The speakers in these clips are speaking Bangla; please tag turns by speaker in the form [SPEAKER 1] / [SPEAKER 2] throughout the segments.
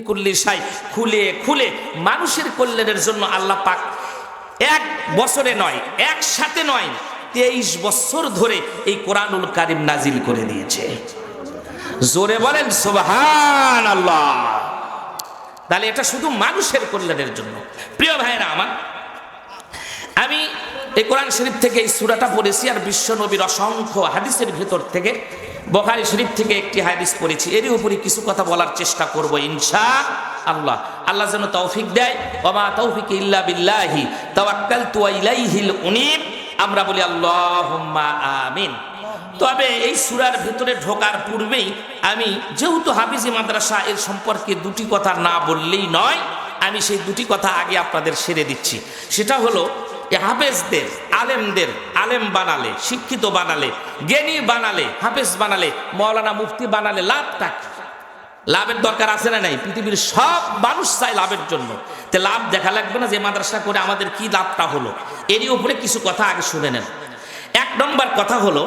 [SPEAKER 1] কুল্লি শাই খুলে খুলে মানুষের কল্যাণের জন্য আল্লাহ পাক এক বছরে নয়, একসাথে নয়, 23 বছর ধরে এই কোরআনুল কারীম নাজিল করে দিয়েছে। জোরে বলেন সুবহানাল্লাহ। তাহলে এটা শুধু মানুষের কল্যাণের জন্য। প্রিয় ভাইরা আমার, আমি এই কোরআন শরীফ থেকে এই সূরাটা পড়েছি, আর বিশ্ব নবীর অসংখ্য হাদিসের ভেতর থেকে বুখারী শরীফ থেকে একটি হাদিস পড়েছি। এরই উপরে কিছু কথা বলার চেষ্টা করব ইনশাআল্লাহ। আল্লাহ যেন তৌফিক দেয়। ওয়া মা তৌফিক ইল্লা বিল্লাহি তাওয়াক্কালতু ওয়া ইলাইহিল উনীব। আমরা বলি আল্লাহুম্মা আমিন। তবে এই সূরার ভিতরে ঢোকার পূর্বেই আমি যেহেতু হাফিজি মাদ্রাসা, এর সম্পর্কে দুটি কথা না বললেই নয়, আমি সেই দুটি কথা আগে আপনাদের সেরে দিচ্ছি। সেটা হলো হাফেজদের, আলেমদের, আলেম বানালে, শিক্ষিত বানালে, জ্ঞানী বানালে, হাফেজ বানালে, মাওলানা মুফতি বানালে লাভটা কি? লাভের দরকার আছে না নাই? পৃথিবীর সব মানুষ চায় লাভের জন্য। তে লাভ দেখা লাগবে না যে মাদ্রাসা করে আমাদের কি লাভটা হলো? এরই উপরে কিছু কথা আগে শুনে নেন। এক নম্বর কথা হলো,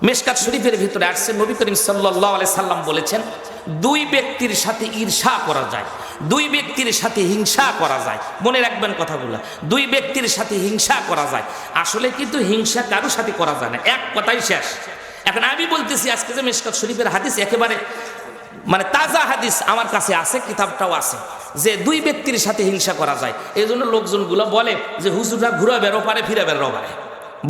[SPEAKER 1] মিশকাত শরীফের ভিতরে আসছে, নবী করিম সাল্লাল্লাহু আলাইহি সাল্লাম বলেছেন, দুই ব্যক্তির সাথে ঈর্ষা করা যায়, দুই ব্যক্তির সাথে হিংসা করা যায়। মনে রাখবেন কথাগুলো, দুই ব্যক্তির সাথে হিংসা করা যায়। আসলে কিন্তু হিংসা কারোর সাথে করা যায় না, এক কথাই শেষ। এখন আমি বলতেছি আজকে যে মিশকাত শরীফের হাদিস একেবারে মানে তাজা হাদিস আমার কাছে আছে, কিতাবটাও আছে, যে দুই ব্যক্তির সাথে হিংসা করা যায়। এই জন্য লোকজনগুলো বলে যে হুজুররা ঘুরাবের ওপারে ফিরাবের ওপারে,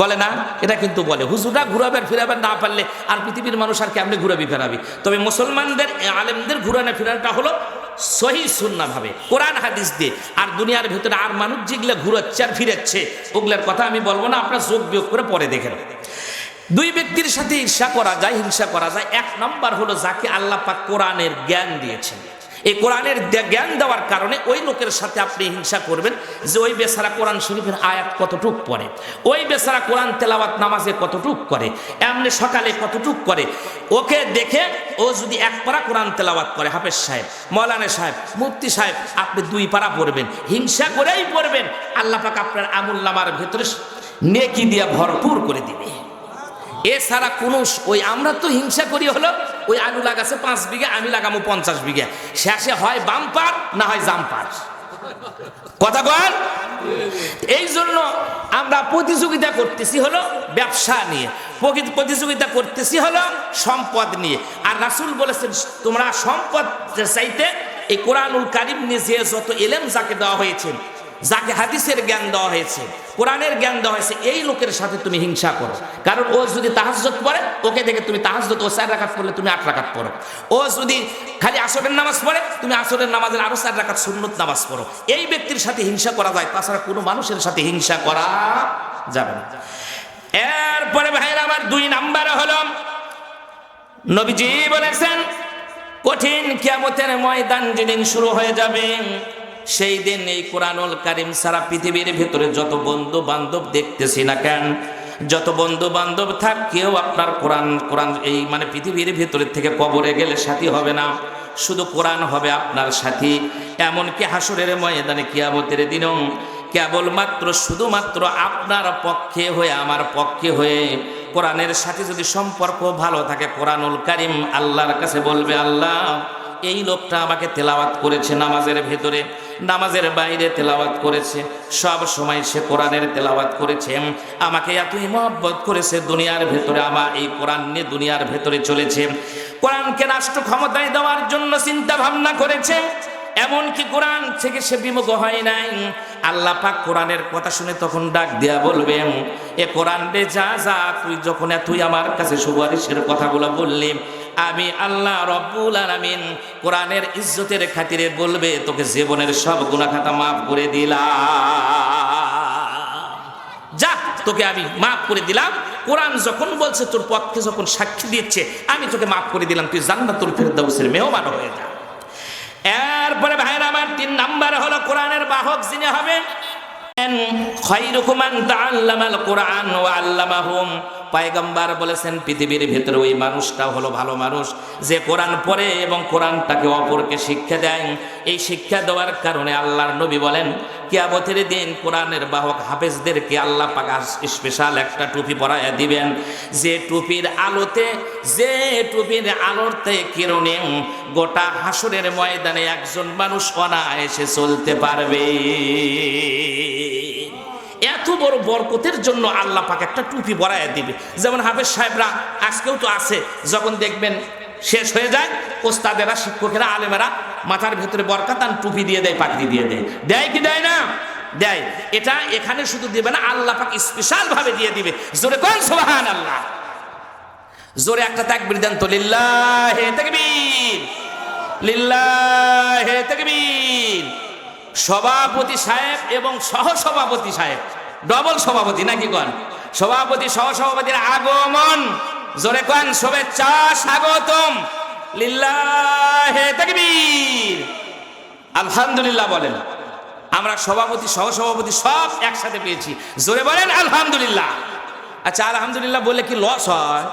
[SPEAKER 1] বলে না? এটা কিন্তু বলে হুজুররা ঘুরাবের ফিরাবের না পারলে আর পৃথিবীর মানুষ আর কেমনে ঘুরাবি ফেরাবি। তবে মুসলমানদের আলেমদের ঘুরানো ফিরানোটা হলো সহি সুন্নাহ ভাবে, কোরআন হাদিস দিয়ে। আর দুনিয়ার ভিতরে আর মানুষ যেগুলো ঘুরাচ্ছে আর ফিরাচ্ছে, ওগুলোর কথা আমি বলবো না, আপনারা যোগ বিয়োগ করে পরে দেখেন। দুই ব্যক্তির সাথে ঈর্ষা করা যায়, হিংসা করা যায়। এক নম্বর হলো যাকে আল্লাহ পাক কোরআনের জ্ঞান দিয়েছেন। এই কোরআনের জ্ঞান দেওয়ার কারণে ওই লোকের সাথে আপনি হিংসা করবেন যে ওই বেচারা কোরআন শরীফের আয়াত কতটুক পড়ে, ওই বেচারা কোরআন তেলাওয়াত নামাজে কতটুক করে, এমনি সকালে কতটুক করে। ওকে দেখে ও যদি এক পারা কোরআন তেলাওয়াত করে, হাফেজ সাহেব, মৌলানা সাহেব, মুফতি সাহেব, আপনি 2 পারা পড়বেন, হিংসা করেই পড়বেন। আল্লাহ পাক আপনার আমুল নামার ভেতরে নেকি দিয়ে ভরপুর করে দিবে। এছাড়া কোন ওই আমরা তো হিংসা করি হলো ওই আলু লাগাছে 5 বিঘা, আমি লাগাবো 50 বিঘা, শেষে হয় বাম্পার না হয় জাম্পার। কথা বল। এই জন্য আমরা প্রতিযোগিতা করতেছি হলো ব্যবসা নিয়ে, প্রতিযোগিতা করতেছি হলো সম্পদ নিয়ে। আর রাসূল বলেছেন তোমরা সম্পদ চাইতে এই কোরআনুল কারীম নিয়ে যে যত ইলম যাকে দেওয়া হয়েছে, যাকে হাদিসের জ্ঞান দেওয়া হয়েছে, কোরআনের জ্ঞান দেওয়া হয়েছে, এই লোকের সাথে তুমি হিংসা করো। কারণ ও যদি তাহাজ্জুদ পড়ে, ওকে দেখে তুমি তাহাজ্জুদ, ও 4 রাকাত পড়লে তুমি 8 রাকাত পড়ো। ও যদি খালি আসরের নামাজ পড়ে, তুমি আসরের নামাজের আরো 4 রাকাত সুন্নত নামাজ পড়ো। এই ব্যক্তির সাথে হিংসা করা যায়, তাছাড়া কোনো মানুষের সাথে হিংসা করা যাবে না। এরপরে ভাইরা আমার 2 নাম্বার হলো, নবীজি বলেছেন কঠিন কিয়ামতের ময়দান যেদিন শুরু হয়ে যাবে, সেই দিন এই কোরআনুল কারীম সারা পৃথিবীর ভেতরে যত বন্ধু বান্ধব দেখতেছি না কেন, যত বন্ধু বান্ধব থাক, কেউ আপনার কোরআন এই মানে পৃথিবীর ভেতরে থেকে কবরে গেলে সাথী হবে না, শুধু কোরআন হবে আপনার সাথী। এমনকি হাসরের ময়দানে কিয়ামতের দিনও কেবলমাত্র শুধুমাত্র আপনার পক্ষে হয়ে, আমার পক্ষে হয়ে কোরআনের সাথে যদি সম্পর্ক ভালো থাকে, কোরআনুল কারীম আল্লাহর কাছে বলবে, আল্লাহ এই লোকটা আমাকে তেলাওয়াত করেছে নামাজের ভেতরে, নামাজের বাইরে তেলাওয়াত করেছে, সব সময় সে কোরআনের তেলাওয়াত করেছে, আমাকে এতই মহব্বত করেছে, দুনিয়ার ভেতরে আমার এই কোরআন নিয়ে দুনিয়ার ভেতরে চলেছে, কোরআনকে রাষ্ট্র ক্ষমতায় দেওয়ার জন্য চিন্তা ভাবনা করেছে, এমনকি কোরআন থেকে সে বিমুখ হয় নাই। আল্লাহ পাক কোরআনের কথা শুনে তখন ডাক দিয়া বলবেন, এ কোরআন রে যা যা, তুই আমার কাছে সুপারিশের কথাগুলো বললি, আমি আল্লাহ রব্বুল আলামিন কোরআনের ইজ্জতের খাতিরে বলবে তোকে জীবনের সব গুনাহ খাতা মাফ করে দিলাম, যা তোকে আমি মাফ করে দিলাম। কোরআন যখন বলছে, তোর পক্ষে যখন সাক্ষী দিচ্ছে, আমি তোকে মাফ করে দিলাম, তুই জান্নাতুল ফেরদাউসের মেহমান হয়ে যা। এরপরে ভাইরা আমার 3 নাম্বার হলো কোরআনের বাহক যিনি হবেন, খায়রুকুম মান তাআল্লামাল কোরআন ওয়া আল্লামাহুম, পয়গম্বর বলেছেন পৃথিবীর ভেতরে ওই মানুষটা হলো ভালো মানুষ যে কোরআন পড়ে এবং কোরআনটাকে অপরকে শিক্ষা দেয়। এই শিক্ষা দেওয়ার কারণে আল্লাহর নবী বলেন কিয়ামতের দিন কোরআনের বাহক হাফেজদেরকে আল্লাহ পাক স্পেশাল একটা টুপি পরাইয়া দিবেন, যে টুপির আলোতে কিরণে গোটা হাসরের ময়দানে একজন মানুষ অনায়াসে চলতে পারবে। এত বড় বরকতের জন্য আল্লাহ পাক একটা টুপি পরাইয়া দিবে। যেমন হাফেজ সাহেবরা আজকেও তো আছে, যখন দেখবেন শেষ হয়ে যায় ওস্তাদেরা শিক্ষকেরা আলেমেরা মাথার ভেতরে বরকাতান টুপি দিয়ে দেয়, পাগড়ি দিয়ে দেয়। দেয় কি দেয় না? দেয়। এটা এখানে শুধু দিবে না, আল্লাহ পাক স্পেশাল ভাবে দিয়ে দিবে। জোরে কোন সুবহানাল্লাহ, জোরে একটা তাকবীর দেন তো। লিল্লাহে তাকবীর, লিল্লাহে তাকবীর। সভাপতি সাহেব এবং সহসভাপতি সাহেব, ডবল সভাপতি নাকি কোন, সভাপতি সহসভাপতির আগমন, জোরে কোন শুভেচ্ছা স্বাগতম। লিল্লাহে তাকবীর, আলহামদুলিল্লাহ বলেন। আমরা সভাপতি সহসভাপতি সব একসাথে পেয়েছি, জোরে বলেন আলহামদুলিল্লাহ। আচ্ছা আলহামদুলিল্লাহ বললে কি লস হয়?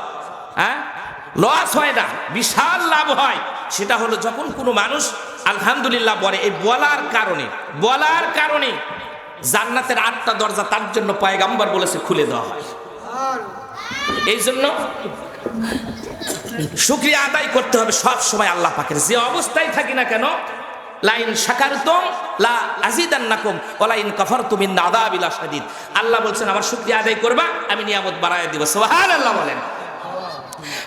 [SPEAKER 1] হ্যাঁ, লস হয় না, বিশাল লাভ হয়। সেটা হলো যখন কোনো মানুষ আলহামদুলিল্লাহ বলে, এই বলার কারণে জান্নাতের 8টা দরজা তার জন্য পয়গম্বর বলেছে খুলে দেওয়া হয়। এই জন্য শুকরিয়া আদায় করতে হবে সব সময় আল্লাহ পাকের, যে অবস্থায় থাকি না কেন। লাইন শাকারতুম লা আযীদান্নাকুম ওয়া লাইন কাফারতুম ইন্না আযাবি লাশাদীদ। আল্লাহ বলছেন আমার শুকরিয়া আদায় করবা, আমি নিয়ামত বাড়ায় দিব। সুবহানাল্লাহ বলেন।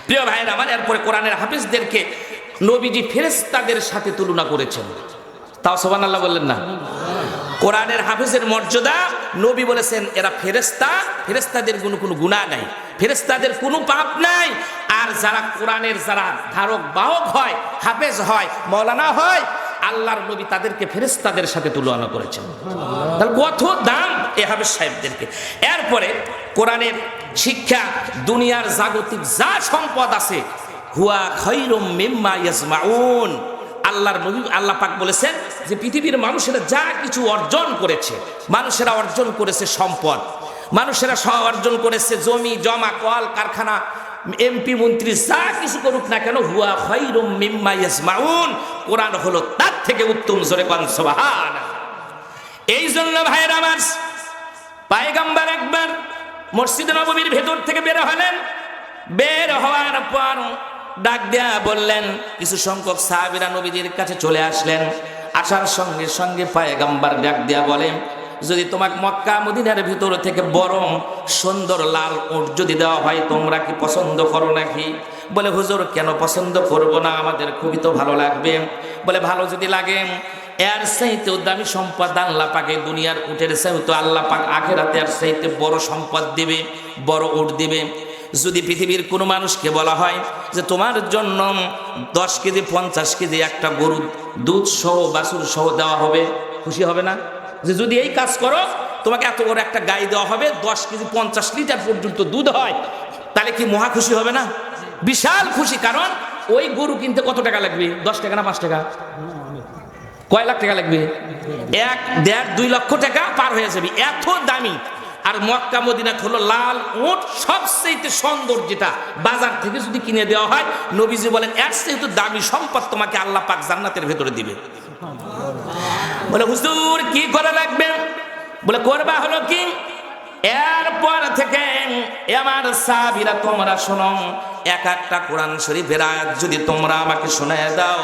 [SPEAKER 1] প্রিয় ভাইরা আমার, এরপরে কোরআনের হাফেজদেরকে নবীজি ফেরেশতাদের সাথে তুলনা করেছেন। তাও সুবহানাল্লাহ বললেন না? কোরআনের হাফেজের মর্যাদা নবী বলেছেন এরা ফেরেশতা, ফেরেশতাদের কোনো গুনাহ নাই, ফেরেশতাদের কোনো পাপ নাই। আর যারা কোরআনের যারা ধারক বাহক হয়, হাফেজ হয়, মাওলানা হয়, আল্লাহর নবী তাদেরকে ফেরেশতাদের সাথে তুলনা করেছেন। তাহলে কত দাম এই হাফেজ সাহেবদেরকে। এরপরে কোরআনের শিক্ষা, দুনিয়ার জাগতিক যা সম্পদ আছে, হুয়া খায়রুম মিম্মা ইয়াজমাউন। আল্লাহর নবী আল্লাহ পাক বলেছেন যে পৃথিবীর মানুষেরা যা কিছু অর্জন করেছে, মানুষেরা অর্জন করেছে সম্পদ, মানুষেরা অর্জন করেছে জমি জমা, কল কারখানা, এমপি মন্ত্রী যা কিছু করুক না কেন, হুয়া খায়রুম মিম্মা ইয়াজমাউন, কোরআন হলো তার থেকে উত্তম। জোরে কোন সুবহানাল্লাহ। এই জন্য ভাইরা আমার, পয়গম্বর একবার মসজিদ নববীর ভেতর থেকে বের হলেন, বের হওয়ার পর ডাক দেয়া বললেন, কিছু সংখ্যক সাহাবীরা নবীজির কাছে চলে আসলেন। আসার সঙ্গে সঙ্গে পয়গম্বর ডাক দেয়া বলেন, যদি তোমাকে মক্কা মদিনার ভিতর থেকে বড় সুন্দর লাল উট যদি দেওয়া হয়, তোমরা কি পছন্দ করো নাকি? বলে হুজুর কেন পছন্দ করব না, আমাদের খুবই তো ভালো লাগবে। বলে ভালো যদি লাগে, এর চাইতেও দামি সম্পদ আল্লাহ পাকে দুনিয়ার উটের চাইতে আল্লাহ পাক আখিরাতে এর চাইতে বড় সম্পদ দিবে, বড় উট দিবে। যদি পৃথিবীর কোনো মানুষকে বলা হয় যে তোমার জন্য 10 কেজি 50 কেজি একটা গরু দুধ সহ বাছুর সহ দেওয়া হবে, খুশি হবে না? যে যদি এই কাজ করো তোমাকে এত বড় একটা গাই দেওয়া হবে, 10 কেজি 50 লিটার পর্যন্ত দুধ হয়, তাহলে কি মহা খুশি হবে না? বিশাল খুশি। কারণ ওই গরু কিনতে কত টাকা লাগবে? 10 টাকা না 5 টাকা? কয় লাখ টাকা লাগবে? 1, 1.5, 2 লক্ষ টাকা পার হয়ে যাবে, এত দামি। আর মক্কা মদিনা হলো লাল উট, সবচেয়ে সুন্দর, যেটা বাজার থেকে যদি কিনে দেওয়া হয়, নবীজি বলেন এর চেয়ে দামি সম্পদ তোমাকে আল্লাহ পাক জান্নাতের ভেতরে দিবে। বলে হুজুর কি করা লাগবে? বলে করবা হলো কি, এরপর থেকে আমার সাহাবীরা তোমরা শোনো, এক একটা কোরআন শরীফের আয়াত যদি তোমরা আমাকে শোনায় দাও,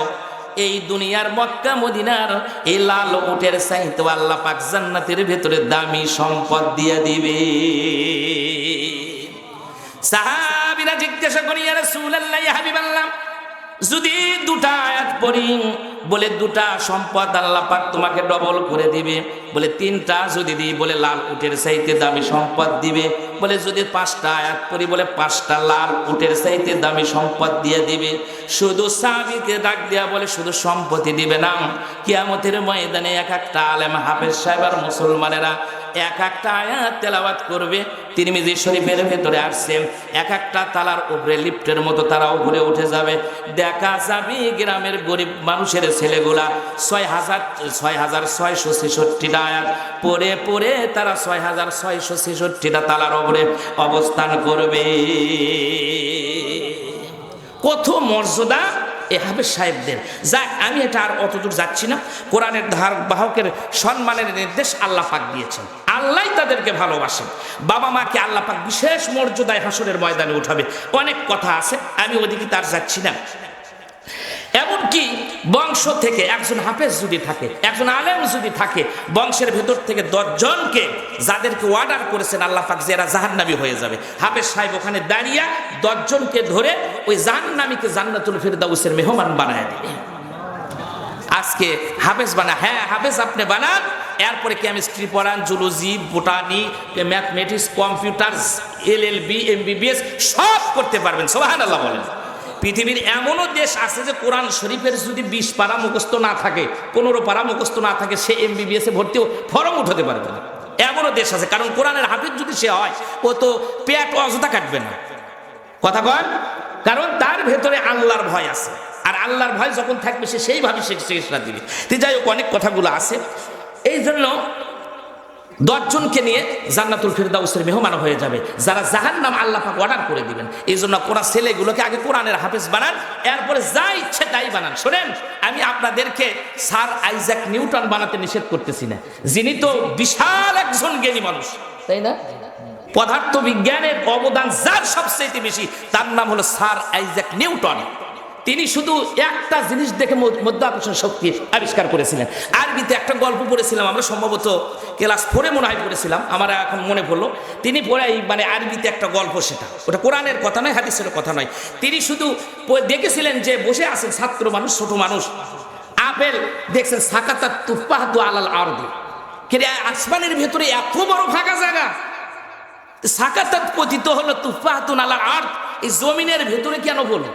[SPEAKER 1] এই দুনিয়ার মক্কা মদিনার এই লাল উটের চাইতে আল্লাহ পাক জান্নাতের ভেতরে দামি সম্পদ দিয়ে দিবে। সাহাবীরা জিজ্ঞাসা করি, ইয়া রাসূলুল্লাহ, ইয়া হাবিবাল্লাহ, যদি 2টা আয়াত পড়ি, বলে 2টা সম্পদ আল্লাহ পাক তোমাকে ডবল করে দিবে। বলে 3টা যদি দিই, বলে লাল উটের চাইতে দামি সম্পদ দিবে। বলে যদি 5টা আয়াত পড়ি, বলে 5টা লাল উটের চাইতে দামি সম্পদ দিয়ে দিবে। শুধু সাহাবীকে ডাক দেয়া বলে শুধু সম্পত্তি দিবে না, কিয়ামতের ময়দানে এক একটা আলেম হাফেজ সাহেব আর মুসলমানেরা এক একটা আয়াত তেলাওয়াত করবে, তিরমিজি শরীফের ভেতরে আসছে, এক একটা তালার উপরে লিফটের মতো তারা উপরে উঠে যাবে। দেখা যাবে গ্রামের গরিব মানুষের ছেলেগুলা 6,666টা আয়াত পড়ে পড়ে তারা 6,666টা তালার উপরে অবস্থান করবে। কত মর্যাদা এ হাফেজ সাহেবদের! যাক, আমি এটা আর অতদূর যাচ্ছি না। কোরআনের ধার বাহকের সম্মানের নির্দেশ আল্লাহ পাক দিয়েছেন, আল্লাহ তাদেরকে ভালোবাসেন। বাবা মাকে আল্লাহ পাক বিশেষ মর্যাদায় হাসরের ময়দানে উঠাবে। অনেক কথা আছে, আমি ওদিকে তার যাচ্ছি না। এমনকি বংশ থেকে একজন হাফেজ যদি থাকে, একজন আলেম যদি থাকে, বংশের ভেতর থেকে 10 জনকে যাদেরকে অর্ডার করেছেন আল্লাহ পাক যে এরা জাহান্নামী হয়ে যাবে, হাফেজ সাহেব ওখানে দাঁড়িয়ে 10 জনকে ধরে ওই জাহান্নামীকে জান্নাতুল ফেরদাউসের মেহমান বানায় দেবে। আজকে হাফেজ বানা, হ্যাঁ হাফেজ আপনি বানান, এরপরে কেমিস্ট্রি পড়ান, zoology, botany, mathematics, computer, LLB, MBBS সব করতে পারবেন। সুবহানাল্লাহ বলেন। পৃথিবীর এমনও দেশ আছে যে কোরআন শরীফের যদি 20 পারা মুখস্থ না থাকে, 15 পারা মুখস্থ না থাকে, সে MBBS এ ভর্তিও ফরম উঠাতে পারবে না। এমনও দেশ আছে, কারণ কোরআনের হাফেজ যদি সে হয়, ও তো পেট অযথা কাটবে না। কথা কন, কারণ তার ভেতরে আল্লাহর ভয় আছে, আর আল্লাহর ভয় যখন থাকবে সে সেইভাবে চিকিৎসা দিবে। তো যাই হোক, অনেক কথাগুলো আছে। এই জন্য 10 জনকে নিয়ে জান্নাতুল ফেরদাউসের মেহমান হয়ে যাবে, যারা জাহান্নাম আল্লাহ পাক অর্ডার করে দিবেন। এই জন্য কোরআন ছেলেগুলোকে আগে কোরআনের হাফেজ বানান, এরপরে যা ইচ্ছে তাই বানান। শোনেন, আমি আপনাদেরকে স্যার আইজাক নিউটন বানাতে নিষেধ করতেছি না, যিনি তো বিশাল একজন জ্ঞানী মানুষ, তাই না? পদার্থ বিজ্ঞানের অবদান যার সবচেয়ে বেশি, তার নাম হলো স্যার আইজাক নিউটন। তিনি শুধু একটা জিনিস দেখে মাধ্যাকর্ষণ শক্তি আবিষ্কার করেছিলেন। আরবিতে একটা গল্প পড়েছিলাম আমরা, সম্ভবত ক্লাস 4 মনে হয় পড়েছিলাম, আমার এখন মনে পড়লো। তিনি পড়ে মানে আরবিতে একটা গল্প, সেটা ওটা কোরআনের কথা নয়, হাদিসের কথা নয়। তিনি শুধু দেখেছিলেন যে বসে আছেন ছাত্র মানুষ, ছোট মানুষ, আপেল দেখছেন, সাকাতাত তুফাহাতু আলাল আরদি, কিন্তু আসমানের ভেতরে এত বড় ফাঁকা জায়গা, সাকাতাত পতিত হলো তুফাহাতুন আলাল আরদ, এই জমিনের ভেতরে কেন বলো?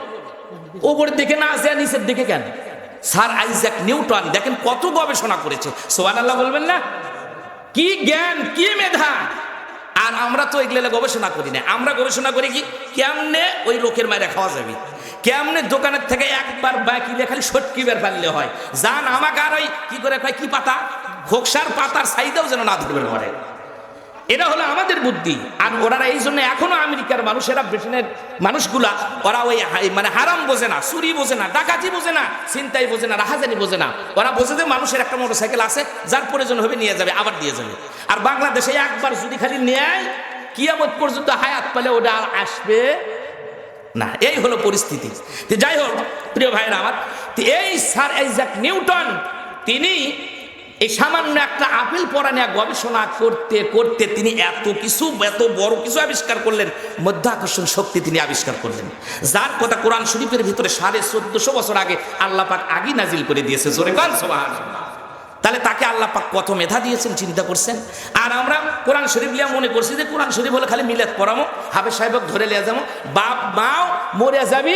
[SPEAKER 1] ওপরের দিকে না আসে, নিচের দিকে কেন? স্যার আইজাক নিউটন দেখেন কত গবেষণা করেছে। সুবহানাল্লাহ বলবেন না? কি জ্ঞান, কি মেধা! আর আমরা তো এগুলো গবেষণা করি না। আমরা গবেষণা করি কি, কেমনে ওই লোকের মায়েরা খাওয়া যাবে, কেমনে দোকানের থেকে একবার বাকি খালি সটকি বের ফেললে হয়। জান আমাকে আর ওই কি করে কয়, কি পাতা, খোকসার পাতার সাইদাও যেন না ধরবে ঘরে। এটা হলো আমাদের বুদ্ধি। আর ওরা এই জন্য এখনো আমেরিকার মানুষেরা, ব্রিটেনের মানুষগুলা, ওরা ওই মানে হারাম বোঝে না, চুরি বোঝে না, ডাকাতি বোঝে না, ছিনতাই বোঝে না, রাহাজানি বোঝে না। ওরা বোঝে যে মানুষের একটা মোটরসাইকেল আছে, যার প্রয়োজন হবে নিয়ে যাবে, আবার দিয়ে যাবে। আর বাংলাদেশে একবার যদি খালি নেয়, কিয়ামত পর্যন্ত হায়াত পেলে ওটা আর আসবে না। এই হলো পরিস্থিতি। যাই হোক প্রিয় ভাইরা আমার, এই স্যার আইজাক নিউটন তিনি এই সামান্য একটা আপেল পড়া নিয়ে গবেষণা করতে করতে তিনি এত বড় কিছু আবিষ্কার করলেন। মাধ্যাকর্ষণ শক্তি তিনি আবিষ্কার করলেন, যার কথা কোরআন শরীফের ভিতরে 1450 বছর আগে আল্লাহ পাক আগেই নাজিল করে দিয়েছে। জোরে বলেন সুবহানাল্লাহ। তাহলে তাকে আল্লাহ পাক কত মেধা দিয়েছেন চিন্তা করছেন। আর আমরা কোরআন শরীফ লিয়া মনে করছি যে কোরআন শরীফ হলে খালি মিলাদ পড়ামো, হাফেজ সাহেবক ধরে লিয়া যাবো, বাপ মাও মরে যাবি,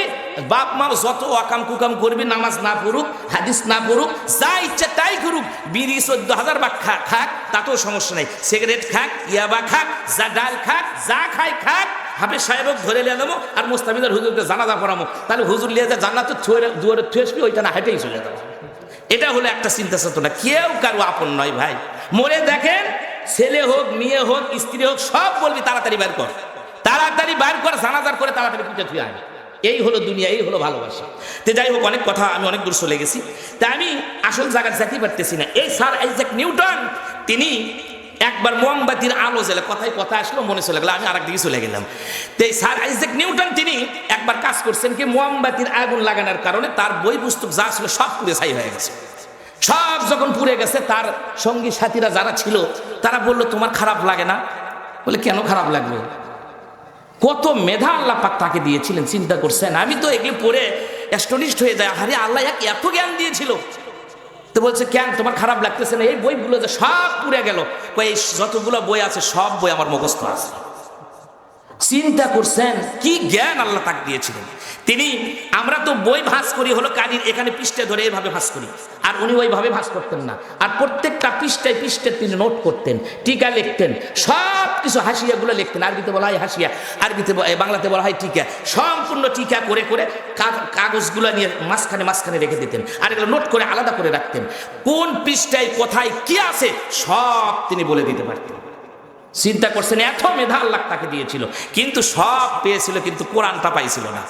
[SPEAKER 1] বাপ মাও যত অকাম কুকাম করবি, নামাজ না পড়ুক, হাদিস না পড়ুক, যা ইচ্ছা তাই করুক, বিড়ি 14,000 বাক খাক, তাতেও সমস্যা নেই। সিগারেট খাক, ইয়াবা খাক, যা ডাল খাক, যা খাই খাক, হাফেজ সাহেবক ধরে লিয়া যাবো, আর মুস্তাফিজার হুজুরকে জানাজা পড়ামো। তাহলে হুজুর লিয়া যা জান্নাতে দুয়ারে থুয়ে আসবি, ওইটা না হেঁটেই চলে যাবো। এটা হলো একটা চিন্তা চেতনা। কেউ কারো আপন নয় ভাই। মরে দেখেন, ছেলে হোক, মেয়ে হোক, স্ত্রী হোক, সব বলবি তাড়াতাড়ি বের কর, তাড়াতাড়ি বের কর, জানাজার করে তাড়াতাড়ি পিঠে থুয়ে আয়। এই হলো দুনিয়া, এই হলো ভালোবাসা। তো যাই হোক, অনেক কথা, আমি অনেক দূর চলে গেছি, তা আমি আসল জায়গায় যেতে পারতেছি না। এই স্যার আইজাক নিউটন তিনি একবার মোমবাতির আলো জ্বেলে, কথায় কথা আসলো, মনে চলে গেল, আমি আর একদিকে চলে গেলাম। তো এই স্যার আইজাক নিউটন তিনি একবার কাজ করছেন কি, মোমবাতির আগুন লাগানোর কারণে তার বই পুস্তক যা ছিল সব পুড়ে ছাই হয়ে গেছে। সব যখন পুড়ে গেছে, তার সঙ্গী সাথীরা যারা ছিল তারা বলল, তোমার খারাপ লাগে না? বলে, কেন খারাপ লাগবে? কত মেধা আল্লাহ পাক তাকে দিয়েছিলেন, চিন্তা করছেন। আমি তো এগুলো পড়ে অ্যাস্টনিশড হয়ে যায়, আরে আল্লাহ এত জ্ঞান দিয়েছিল। তো বলছে, কেন তোমার খারাপ লাগতেছে না? এই বইগুলো যে সব পুড়ে গেল। এই যতগুলো বই আছে সব বই আমার মুখস্থ আছে, চিন্তা করছেন কি জ্ঞান আল্লাহ তাকে দিয়েছিলেন। তিনি, আমরা তো বই ভাঁজ করি হলো কালির এখানে পৃষ্ঠে ধরে এভাবে ভাঁজ করি, আর উনি ওইভাবে ভাঁজ করতেন না। আর প্রত্যেকটা পৃষ্ঠায় পৃষ্ঠে তিনি নোট করতেন, টিকা লিখতেন, সব কিছু হাসিয়াগুলো লিখতেন। আরবিতে বলা হয় হাসিয়া, আরবিতে বাংলাতে বলা হয় টিকা। সম্পূর্ণ টিকা করে করে কাগজগুলো নিয়ে মাঝখানে মাঝখানে রেখে দিতেন, আর এগুলো নোট করে আলাদা করে রাখতেন। কোন পৃষ্ঠায় কোথায় কি আছে সব তিনি বলে দিতে পারতেন। চিন্তা করছেন এত মেধা আল্লাহ তাকে দিয়েছিল, কিন্তু সব পেয়েছিল, কিন্তু কোরআনটা পাইছিল না।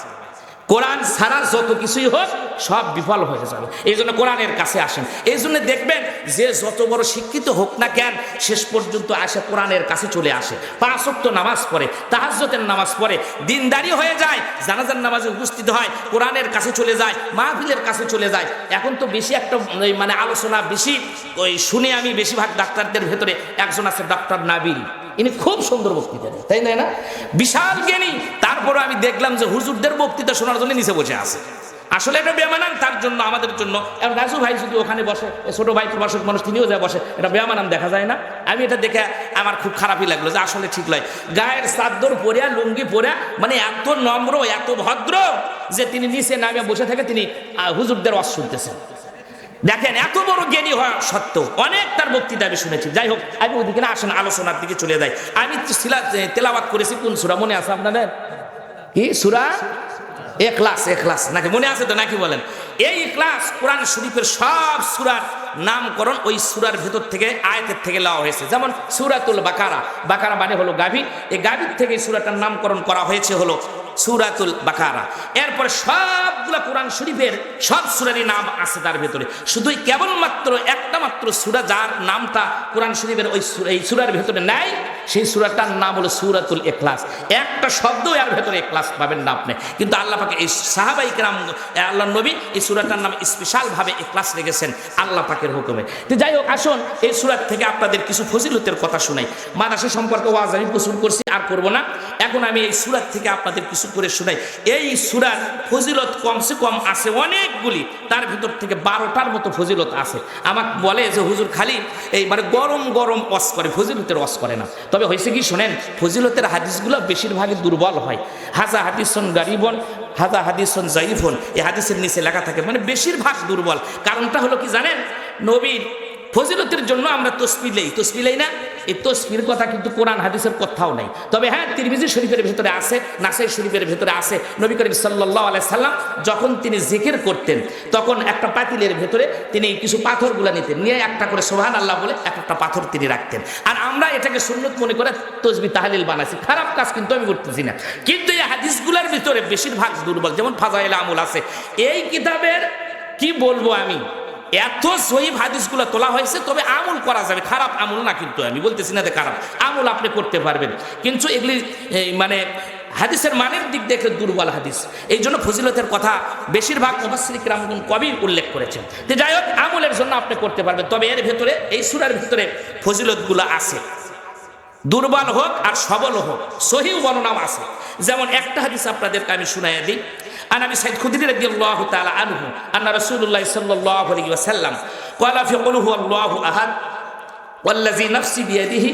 [SPEAKER 1] কোরআন ছাড়া যত কিছুই হোক সব বিফল হয়ে যাবে। এই জন্য কোরআনের কাছে আসেন। এই জন্য দেখবেন যে যত বড় শিক্ষিত হোক না কেন, শেষ পর্যন্ত আসে কোরআনের কাছে চলে আসে। 5 ওয়াক্ত নামাজ পড়ে, তাহাজ্জুদের নামাজ পড়ে, দিনদারি হয়ে যায়, জানাজার নামাজে উপস্থিত হয়, কোরআনের কাছে চলে যায়, মাহফিলের কাছে চলে যায়। এখন তো বেশি একটা মানে আলোচনা বেশি ওই শুনে আমি বেশিরভাগ ডাক্তারদের ভেতরে একজন আছে ডক্টর নাবিল, ইনি খুব সুন্দর বক্তৃতা দেন, তাই না? বিশাল জ্ঞানী। তারপরে আমি দেখলাম যে হুজুরদের বক্তৃতা শোনার জন্য নিচে বসে আছে। আসলে এটা বেমানান তার জন্য, আমাদের জন্য। রাজু ভাই যদি ওখানে বসে, ছোট ভাই প্রবাসক মানুষ, তিনিও যা বসে, এটা বেমানান দেখা যায় না? আমি এটা দেখে আমার খুব খারাপই লাগলো যে আসলে ঠিক নয়। গায়ের চাদর পরিয়া, লুঙ্গি পরিয়া, মানে এত নম্র, এত ভদ্র যে তিনি নিচে নামে বসে থেকে তিনি হুজুরদের ওয়াজ শুনতেছেন। দেখেন এত বড় জ্ঞানী হওয়া সত্ত্বেও অনেক তার বক্তৃতা আমি শুনেছি। যাই হোক, আমি ওদিকে না আসেন, আলোচনার দিকে চলে যাই। আমি তেলাওয়াত করেছি কোন সূরা মনে আছে আপনাদের? কি সূরা? ইখলাস। ইখলাস নাকি মনে আছে তো, নাকি বলেন? এই ইখলাস কোরআন শরীফের সব সূরার নামকরণ ওই সূরার ভিতর থেকে, আয়াতের থেকে নেওয়া হয়েছে। যেমন সূরাতুল বাকারা, বাকারা মানে হলো গাভী, এই গাভীর থেকে সূরাটার নামকরণ করা হয়েছে হলো সূরাতুল বাকারা। এরপরে সবগুলা কোরআন শরীফের সব সূরারই নাম আছে তার ভিতরে, শুধুই কেবলমাত্র একটা মাত্র সূরা যার নামটা কোরআন শরীফের ওই এই সূরার ভিতরে নাই, সেই সূরাটার নাম হলো সূরাতুল ইখলাস। একটা শব্দ এর ভিতরে ইখলাস পাবেন না আপনি, কিন্তু আল্লাহ পাক এই সাহাবায়ে কেরাম, আল্লাহর নবী এই সূরাটার নাম স্পেশাল ভাবে ইখলাস রেখেছেন আল্লাহ পাকের হুকুমে। তো যাই হোক, আসুন এই সূরার থেকে আপনাদের কিছু ফজিলতের কথা শুনাই। মাদ্রাসা সম্পর্কে ওয়াজ আমি প্রচুর করছি, আর করব না। এখন আমি এই সূরার থেকে আপনাদের কিছু করে শোনাই। এই সূরার ফজিলত কমসে কম আছে অনেকগুলি, তার ভিতর থেকে 12টার মতো ফজিলত আছে। আমাকে বলে যে হুজুর খালি এই মানে গরম গরম ওয়াজ করে, ফজিলতের ওয়াজ করে না। তবে হয়েছে কি শোনেন, ফজিলতের হাদিসগুলো বেশিরভাগই দুর্বল হয়। হাজা হাদিসন গারিবন, হাজা হাদিসন জাইফুন, এই হাদিসের নিচে লেখা থাকে, মানে বেশিরভাগ দুর্বল। কারণটা হলো কি জানেন, নবীর ফজিলতের জন্য আমরা তসবিহ লই না। এই তসবির কথা কিন্তু কোরআন হাদিসের কোথাও নাই। তবে হ্যাঁ, তিরমিজি শরীফের ভিতরে আছে, নাসাই শরীফের ভিতরে আছে। নবী করিম সাল্লাল্লাহু আলাইহি সাল্লাম যখন তিনি জিকির করতেন, তখন একটা পাতিলের ভিতরে তিনি কিছু পাথরগুলো নিতেন, নিয়ে একটা করে সুবহানাল্লাহ বলে একটা পাথর তিনি রাখতেন। আর আমরা এটাকে সুন্নত মনে করে তসবিহ তাহলিল বানাইছি। খারাপ কাজ কিন্তু আমি করতেছি না, কিন্তু এই হাদিসগুলোর ভিতরে বেশিরভাগ দুর্বল। যেমন ফাজাইল আমল আছে, এই কিতাবের কি বলবো আমি, এত সহিহ হাদিসগুলো তোলা হয়েছে। তবে আমল করা যাবে, খারাপ আমল না, কিন্তু আমি বলতেছি না যে খারাপ আমল আপনি করতে পারবেন, কিন্তু এগুলি মানে হাদিসের মানের দিক দেখে দুর্বল হাদিস। এই জন্য ফজিলতের কথা বেশিরভাগ মুফাসসির কিরাম কবি উল্লেখ করেছেন। তো যাই হোক, আমলের জন্য আপনি করতে পারবেন। তবে এর ভেতরে, এই সূরার ভিতরে ফজিলতগুলো আছে, দুর্বল হোক আর সবল হোক, সহিহ বর্ণনাও আছে। যেমন একটা হাদিস আপনাদেরকে আমি শুনাইয়া দিই। عن أبي سعيد الخدري رضي الله تعالى عنه أن رسول الله صلى الله عليه وسلم قال في قل هو الله أحد والذي نفسي بيده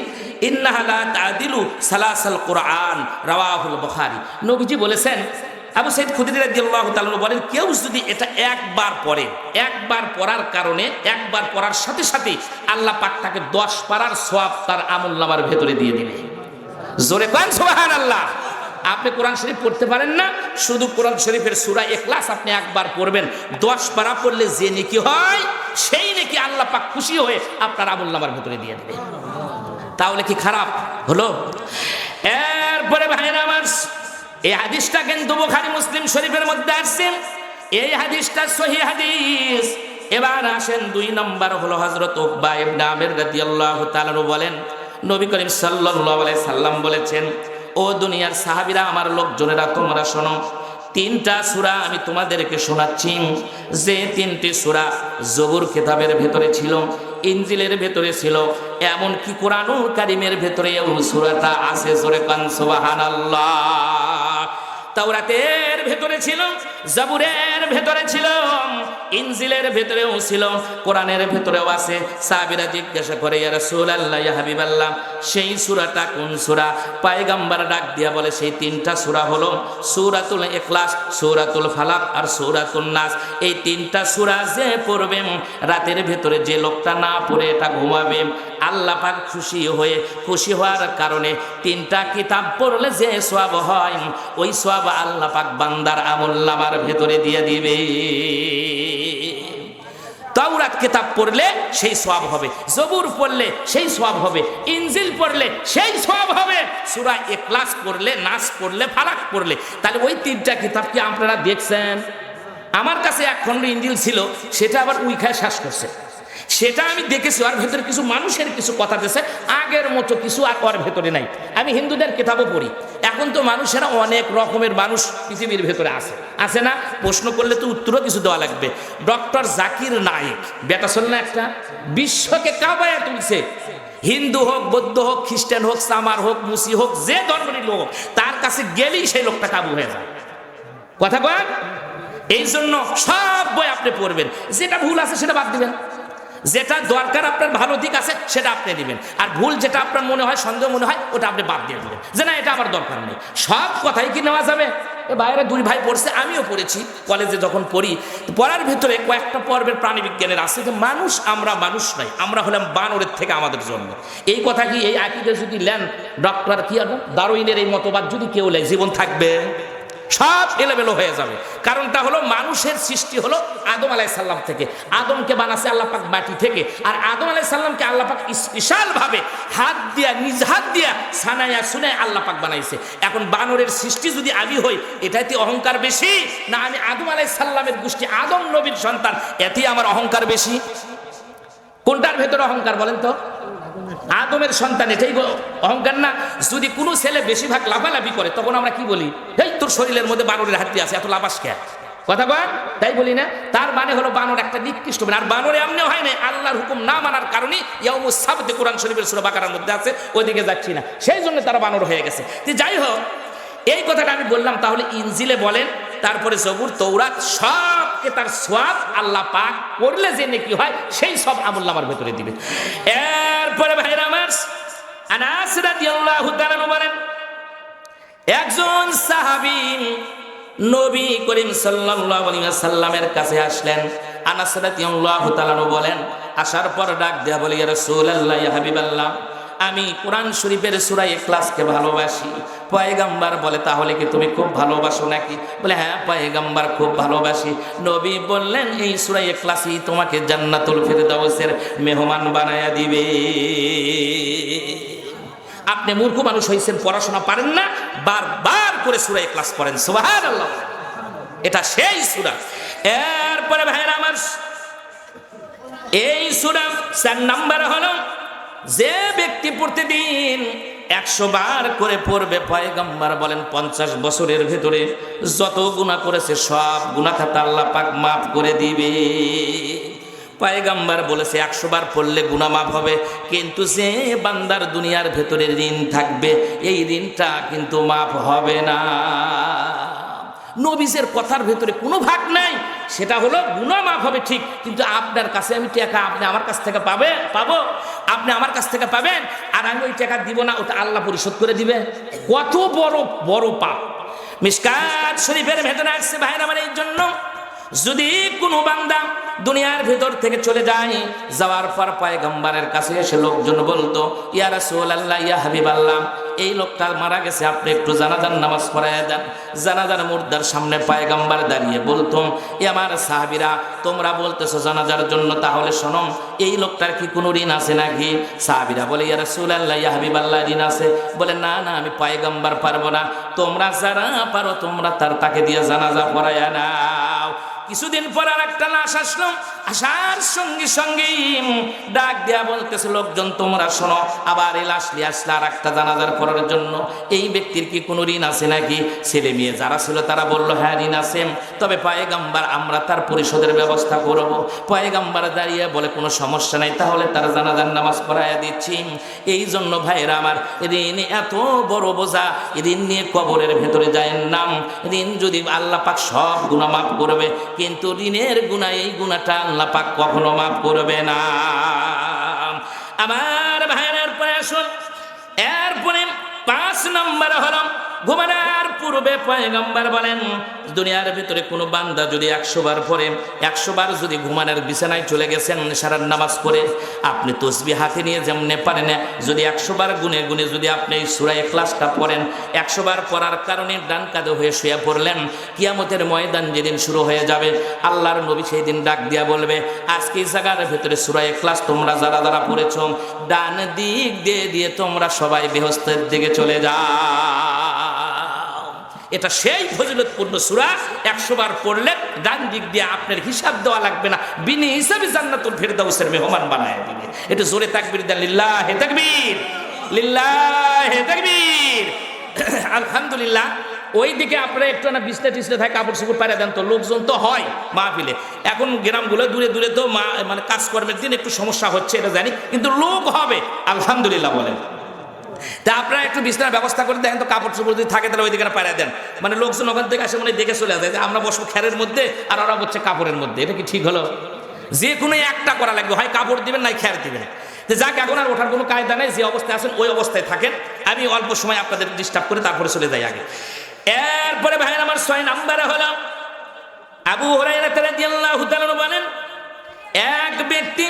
[SPEAKER 1] إنها لا تعدل ثلاث القرآن رواه البخاري। নবীজি বলেছেন, আবু সাঈদ খুদরি রাদিয়াল্লাহু তাআলা বলেন, কেউ যদি এটা একবার পড়ে, একবার পড়ার কারণে, একবার পড়ার সাথে সাথে আল্লাহ পাক তাকে 10 পারার সওয়াব তার আমলনামার ভেতরে দিয়ে দিবে। জোরে কোন সুবহানাল্লাহ। আপনি কোরআন শরীফ পড়তে পারেন না, শুধু কোরআন শরীফের সূরা ইখলাস আপনি একবার পড়বেন, 10 পারা পড়লে যে নেকি হয়, সেই নেকি আল্লাহ পাক খুশি হয়ে আপনার আমলনামার ভিতরে দিয়ে দেবে। তাহলে কি খারাপ হলো? এরপরে ভাইরা আমার, এই হাদিসটা কিন্তু বুখারী মুসলিম শরীফের মধ্যে আছে। এই হাদিসটা সহিহ হাদিস। এবার আসেন 2 নম্বর হলো হযরত উকবা ইবনে আমির রাদিয়াল্লাহু তাআলা বলেন, নবী করিম সাল্লাল্লাহু আলাইহি সাল্লাম বলেছেন, ও দুনিয়ার সাহাবীরা, আমার লোকজনেরা, তোমরা শোনো, 3টা সূরা আমি তোমাদেরকে শোনাচ্ছি, যে 3টি সূরা জবুর কিতাবের ভেতরে ছিল, ইনজিলের ভেতরে ছিল, এমন কি কোরআনুল কারীমের ভেতরে এই সূরাটা আছে। জোরে কান সুবহানাল্লাহ। তাওরাতের ভেতরে ছিল, জাবুরের ভেতরে ছিল, ইনজিলের ভেতরেও ছিল, কোরআনের ভেতরেও আছে। সাহাবীরা জিজ্ঞাসা করে, ইয়া রাসূলুল্লাহ, ইয়া হাবিবাল্লাহ, সেই সূরাটা কোন সূরা? পয়গম্বর ডাক দিয়া বলে, সেই তিনটা সূরা হলো সূরাতুল ইখলাস, সূরাতুল ফালাক আর সূরাতুন নাস। এই তিনটা সূরা যে পড়বে, রাতের ভেতরে যে লোকটা না পড়ে এটা ঘুমাবে, আল্লাহ পাক খুশি হওয়ার কারণে তিনটা কিতাব পড়লে যে সওয়াব হয়, ওই সওয়াব আল্লাহ পাক বান্দার আমলনামার ভেতরে দিয়ে দিবে। তাওরাত কিতাব পড়লে সেই সওয়াব হবে, জবুর পড়লে সেই সওয়াব হবে, ইনজিল পড়লে সেই সওয়াব হবে, সূরা ইখলাস পড়লে, নাস পড়লে, ফালাক পড়লে। তাহলে ওই তিনটা কিতাব কি আপনারা দেখছেন? আমার কাছে এক খণ্ড ইনজিল ছিল, সেটা আবার উইখায় শ্বাস করছে। সেটা আমি দেখেছি, ওর ভেতরে কিছু মানুষের কিছু কথা দিয়েছে, আগের মতো কিছু আর ওর ভেতরে নাই। আমি হিন্দুদের কিতাবও পড়ি। এখন তো মানুষেরা অনেক রকমের মানুষ পৃথিবীর ভেতরে আছে না? প্রশ্ন করলে তো উত্তরও কিছু দেওয়া লাগবে। ডক্টর জাকির নায়েক, বেটা ছিল না একটা, বিশ্বকে কাঁপায়া তুলছে। হিন্দু হোক, বৌদ্ধ হোক, খ্রিস্টান হোক, সামার হোক, মুসি হোক, যে ধর্মেরই লোক হোক, তার কাছে গেলেই সেই লোকটা কাবু হয়ে যায়। কথা বল। এই জন্য সব বই আপনি পড়বেন, যেটা ভুল আছে সেটা বাদ দিবেন, যেটা দরকার আপনার ভালো দিক আছে সেটা আপনি দিবেন, আর ভুল যেটা আপনার মনে হয়, সন্দেহ মনে হয়, ওটা আপনি বাদ দিয়ে দিবেন, যে না এটা আমার দরকার নেই। সব কথাই কি নেওয়া যাবে? এ বাইরে দুই ভাই পড়ছে, আমিও পড়েছি কলেজে যখন পড়ি। পড়ার ভিতরে কয়েকটা পর্বের প্রাণীবিজ্ঞানের আছে যে মানুষ, আমরা মানুষ নই, আমরা হলাম বানরের থেকে আমাদের জন্ম। এই কথা কি, এই আকিদা যদি নেন, ডক্টর কি ডারউইনের এই মতবাদ যদি কেউ নেয়, জীবন থাকবে? সব এলোমেলো হয়ে যাবে। কারণটা হলো, মানুষের সৃষ্টি হলো আদম আলাইহিস সালাম থেকে। আদমকে বানাছে আল্লাহ পাক মাটি থেকে, আর আদম আলাইহিস সালামকে আল্লাহ পাক স্পেশাল ভাবে হাত দিয়া, নিজ হাত দিয়া সানায়া সুনায়া আল্লাহ পাক বানাইছে। এখন বানরের সৃষ্টি যদি আমি হই, এটাতে অহংকার বেশি না আমি আদম আলাইহিস সালামের গোষ্ঠী, আদম নবীর সন্তান, এতে আমার অহংকার বেশি? কোনটার ভেতরে অহংকার বলেন তো? আদমের সন্তান, এটাই অহংকার না? যদি কোনো ছেলে বেশিরভাগ লাফালাফি করে, তখন আমরা কি বলি? এই তোর শরীরের মধ্যে বানরের হাড্ডি আছে, এত লাফাস কে? কথা বল, তাই বলি না? তার মানে হলো বানর একটা নিকৃষ্ট। আর বানরে এমনি হয় না, আল্লাহর হুকুম না মানার কারণে ইয়াউমুস সাবত, কোরআন শরীফের সূরা বাকারার মধ্যে আছে, ওইদিকে যাচ্ছি না, সেই জন্য তারা বানর হয়ে গেছে। যাই হোক, এই কথাটা আমি বললাম। তাহলে ইনজিলে বলেন, তারপরে জবুর, তৌরাত, সবকে তার সওয়াব আল্লাহ পাক পড়লে যে নেকি হয়, সেই সব আমলনামার ভেতরে দিবে। এরপরে ভাইরা আমার, আনাস রাদিয়াল্লাহু তাআলা বলেন, একজন সাহাবী নবী করিম সাল্লাল্লাহু আলাইহি ওয়াসাল্লামের কাছে আসলেন। আনাস রাদিয়াল্লাহু তাআলা বলেন, আসার পর ডাক দেয়া বলে, ইয়া রাসূলুল্লাহ, ইয়া হাবিবাল্লাহ, আমি কোরআন শরীফের সূরা ইখলাসকে ভালোবাসি। পয়গম্বর বলে, তাহলে কি তুমি খুব ভালোবাসো নাকি? বলে, হ্যাঁ পয়গম্বর, খুব ভালোবাসি। নবী বললেন, এই সূরা ইখলাসই তোমাকে জান্নাতুল ফিরদাউসের মেহমান বানায়া দিবে। আপনি মূর্খ মানুষ হয়েছেন, পড়াশোনা পারেন না, বারবার করে সূরা ইখলাস পড়েন, সুবহানাল্লাহ। এটা সেই সূরা। এরপরে ভাইরা আমার, এই সূরা 4 নাম্বার হলো, যে ব্যক্তি প্রতিদিন 100 বার করে পড়বে, পয়গম্বর বলেন 50 বছরের ভেতরে যত গুনাহ করেছে সব গুনাহ খাতা আল্লাহ পাক মাফ করে দিবে। পয়গম্বর বলেছে 100 বার পড়লে গুনাহ মাফ হবে, কিন্তু যে বান্দার দুনিয়ার ভেতরে ঋণ থাকবে, এই ঋণটা কিন্তু মাফ হবে না। নবীজের কথার ভেতরে কোনো ভাগ নাই। সেটা হলো গুনাহ মাফ হবে ঠিক, কিন্তু আপনার কাছে আমি টাকা, আপনি আমার কাছ থেকে পাবো, আপনি আমার কাছ থেকে পাবেন, আর আমি ওই টাকা দিব না, ওটা আল্লাহ পরিশোধ করে দিবে। কত বড় বড় পাপ। মিশকাত শরীফের ভেতরে আসছে ভাইরা আমার, এই জন্য যদি কোনো বান্দা দুনিয়ার ভেতর থেকে চলে যায়, যাওয়ার পর পয়গম্বরের কাছে এসে লোকজন বলতো, ইয়া রাসূলুল্লাহ, ইয়া হাবিবাল্লাহ, এই লোকটা মারা গেছে, আপনি একটু জানাজার নামাজ পড়ায় দেন। জানাজার মুর্দার সামনে পয়গম্বর দাঁড়িয়ে বলতো, এ আমার সাহাবীরা, তোমরা বলতেছো জানাজার জন্য, তাহলে শোনো, এই লোকটার কি কোনো ঋণ আছে নাকি? সাহাবীরা বলে, ইয়া রাসূলুল্লাহ, ইয়া হাবিবাল্লাহ, ঋণ আছে। বলে, না না, আমি পয়গম্বর পারবো না, তোমরা যারা পারো তোমরা তাকে দিয়ে জানাজা পড়ায় নাও। কিছুদিন পর আর একটা লাশ আসলো, আসার সঙ্গে সঙ্গেই ডাক দেয়া বলতেছে, লোকজন তোমরা শোনো, আবার এই লাশ নিয়ে আসলে আর একটা জানাজার করার জন্য। এই ব্যক্তির কি কোনো ঋণ আছে নাকি? ছেলে মেয়ে যারা ছিল তারা বলল হ্যাঁ ঋণ আছে, তবে পয়গম্বর আমরা তার পরিশোধের ব্যবস্থা করব। পয়গম্বর দাঁড়িয়ে বলে কোনো সমস্যা নাই, তাহলে তার জানাজার নামাজ পড়াইয়া দিচ্ছি। এই জন্য ভাইরা আমার, ঋণ এত বড় বোঝা, ঋণ নিয়ে কবরের ভেতরে যায় নাম। ঋণ যদি আল্লাহ পাক সব গুনাহ মাফ করবে, কিন্তু ঋণের গুনাহ, এই গুনাহটা আল্লাহ পাক কখনো মাফ করবে না। আমার ভাইয়ের পরে আসুন, এরপরে 5 নম্বর হলো ঘুমানোর পূর্বে পয়গম্বর বলেন, দুনিয়ার ভিতরে কোনো বান্দা যদি 100 বার পড়ে, 100 বার যদি ঘুমানোর বিছানায় চলে গেছেন সারার নামাজ পড়ে, আপনি তসবিহ হাতে নিয়ে যেমনে পারেন, যদি 100 বার গুনে গুনে যদি আপনি এই সূরা ইখলাসটা পড়েন, 100 বার পড়ার কারণে ডান কাঁধে হয়ে শুয়ে পড়লেন, কিয়ামতের ময়দান যেদিন শুরু হয়ে যাবে, আল্লাহর নবী সেই দিন ডাক দিয়া বলবে, আজকে এই জায়গার ভিতরে সূরা ইখলাস তোমরা যারা যারা পড়েছ, ডান দিক দিয়ে তোমরা সবাই বেহেশতের দিকে চলে যাও। এটা সেই ফজিলতপূর্ণ সূরা, 100 বার পড়লে ডান দিক দিয়ে আপনার হিসাব দেওয়া লাগবে না, বিনি হিসাবে জান্নাতুল ফেরদাউসের মেহমান বানায় দিবে। এটা জোরে তাকবীর দেন, লিল্লাহি তাকবীর, লিল্লাহি তাকবীর। আলহামদুলিল্লাহ। ওই দিকে আপনারা একটু না বিছনা টিছনা থাকে কাপড় চোপড় পাড়া দেন, তো লোকজন তো হয় মাহফিলে। এখন গ্রামগুলো দূরে দূরে তো মানে কাজকর্মের দিন একটু সমস্যা হচ্ছে, এটা জানি, কিন্তু লোক হবে আলহামদুলিল্লাহ বলেন। তা আপনারা একটু বিছানার ব্যবস্থা করে দেখেন তো, কাপড় চোপড় যদি থাকে তাহলে ওই দিকে পাড়ায় দেন, মানে লোকজন ওখান থেকে আসে মানে দেখে চলে যায় যে আমরা বসবো খেরের মধ্যে আর ওরা হচ্ছে কাপড়ের মধ্যে। এটা কি ঠিক হলো? যে কোনো একটা করা লাগবে, হয় কাপড় দিবেন নাই খের দিবেন। যাক, এখন আর ওঠার কোনো কায়দা নেই, যে অবস্থায় আছেন ওই অবস্থায় থাকেন। আমি অল্প সময় আপনাদের ডিস্টার্ব করে তারপরে চলে যাই আগে। এরপরে ভাই আমার 6 নম্বরে হলো আবু হুরায়রা রাদিয়াল্লাহু তাআলা বলেন, এক ব্যক্তি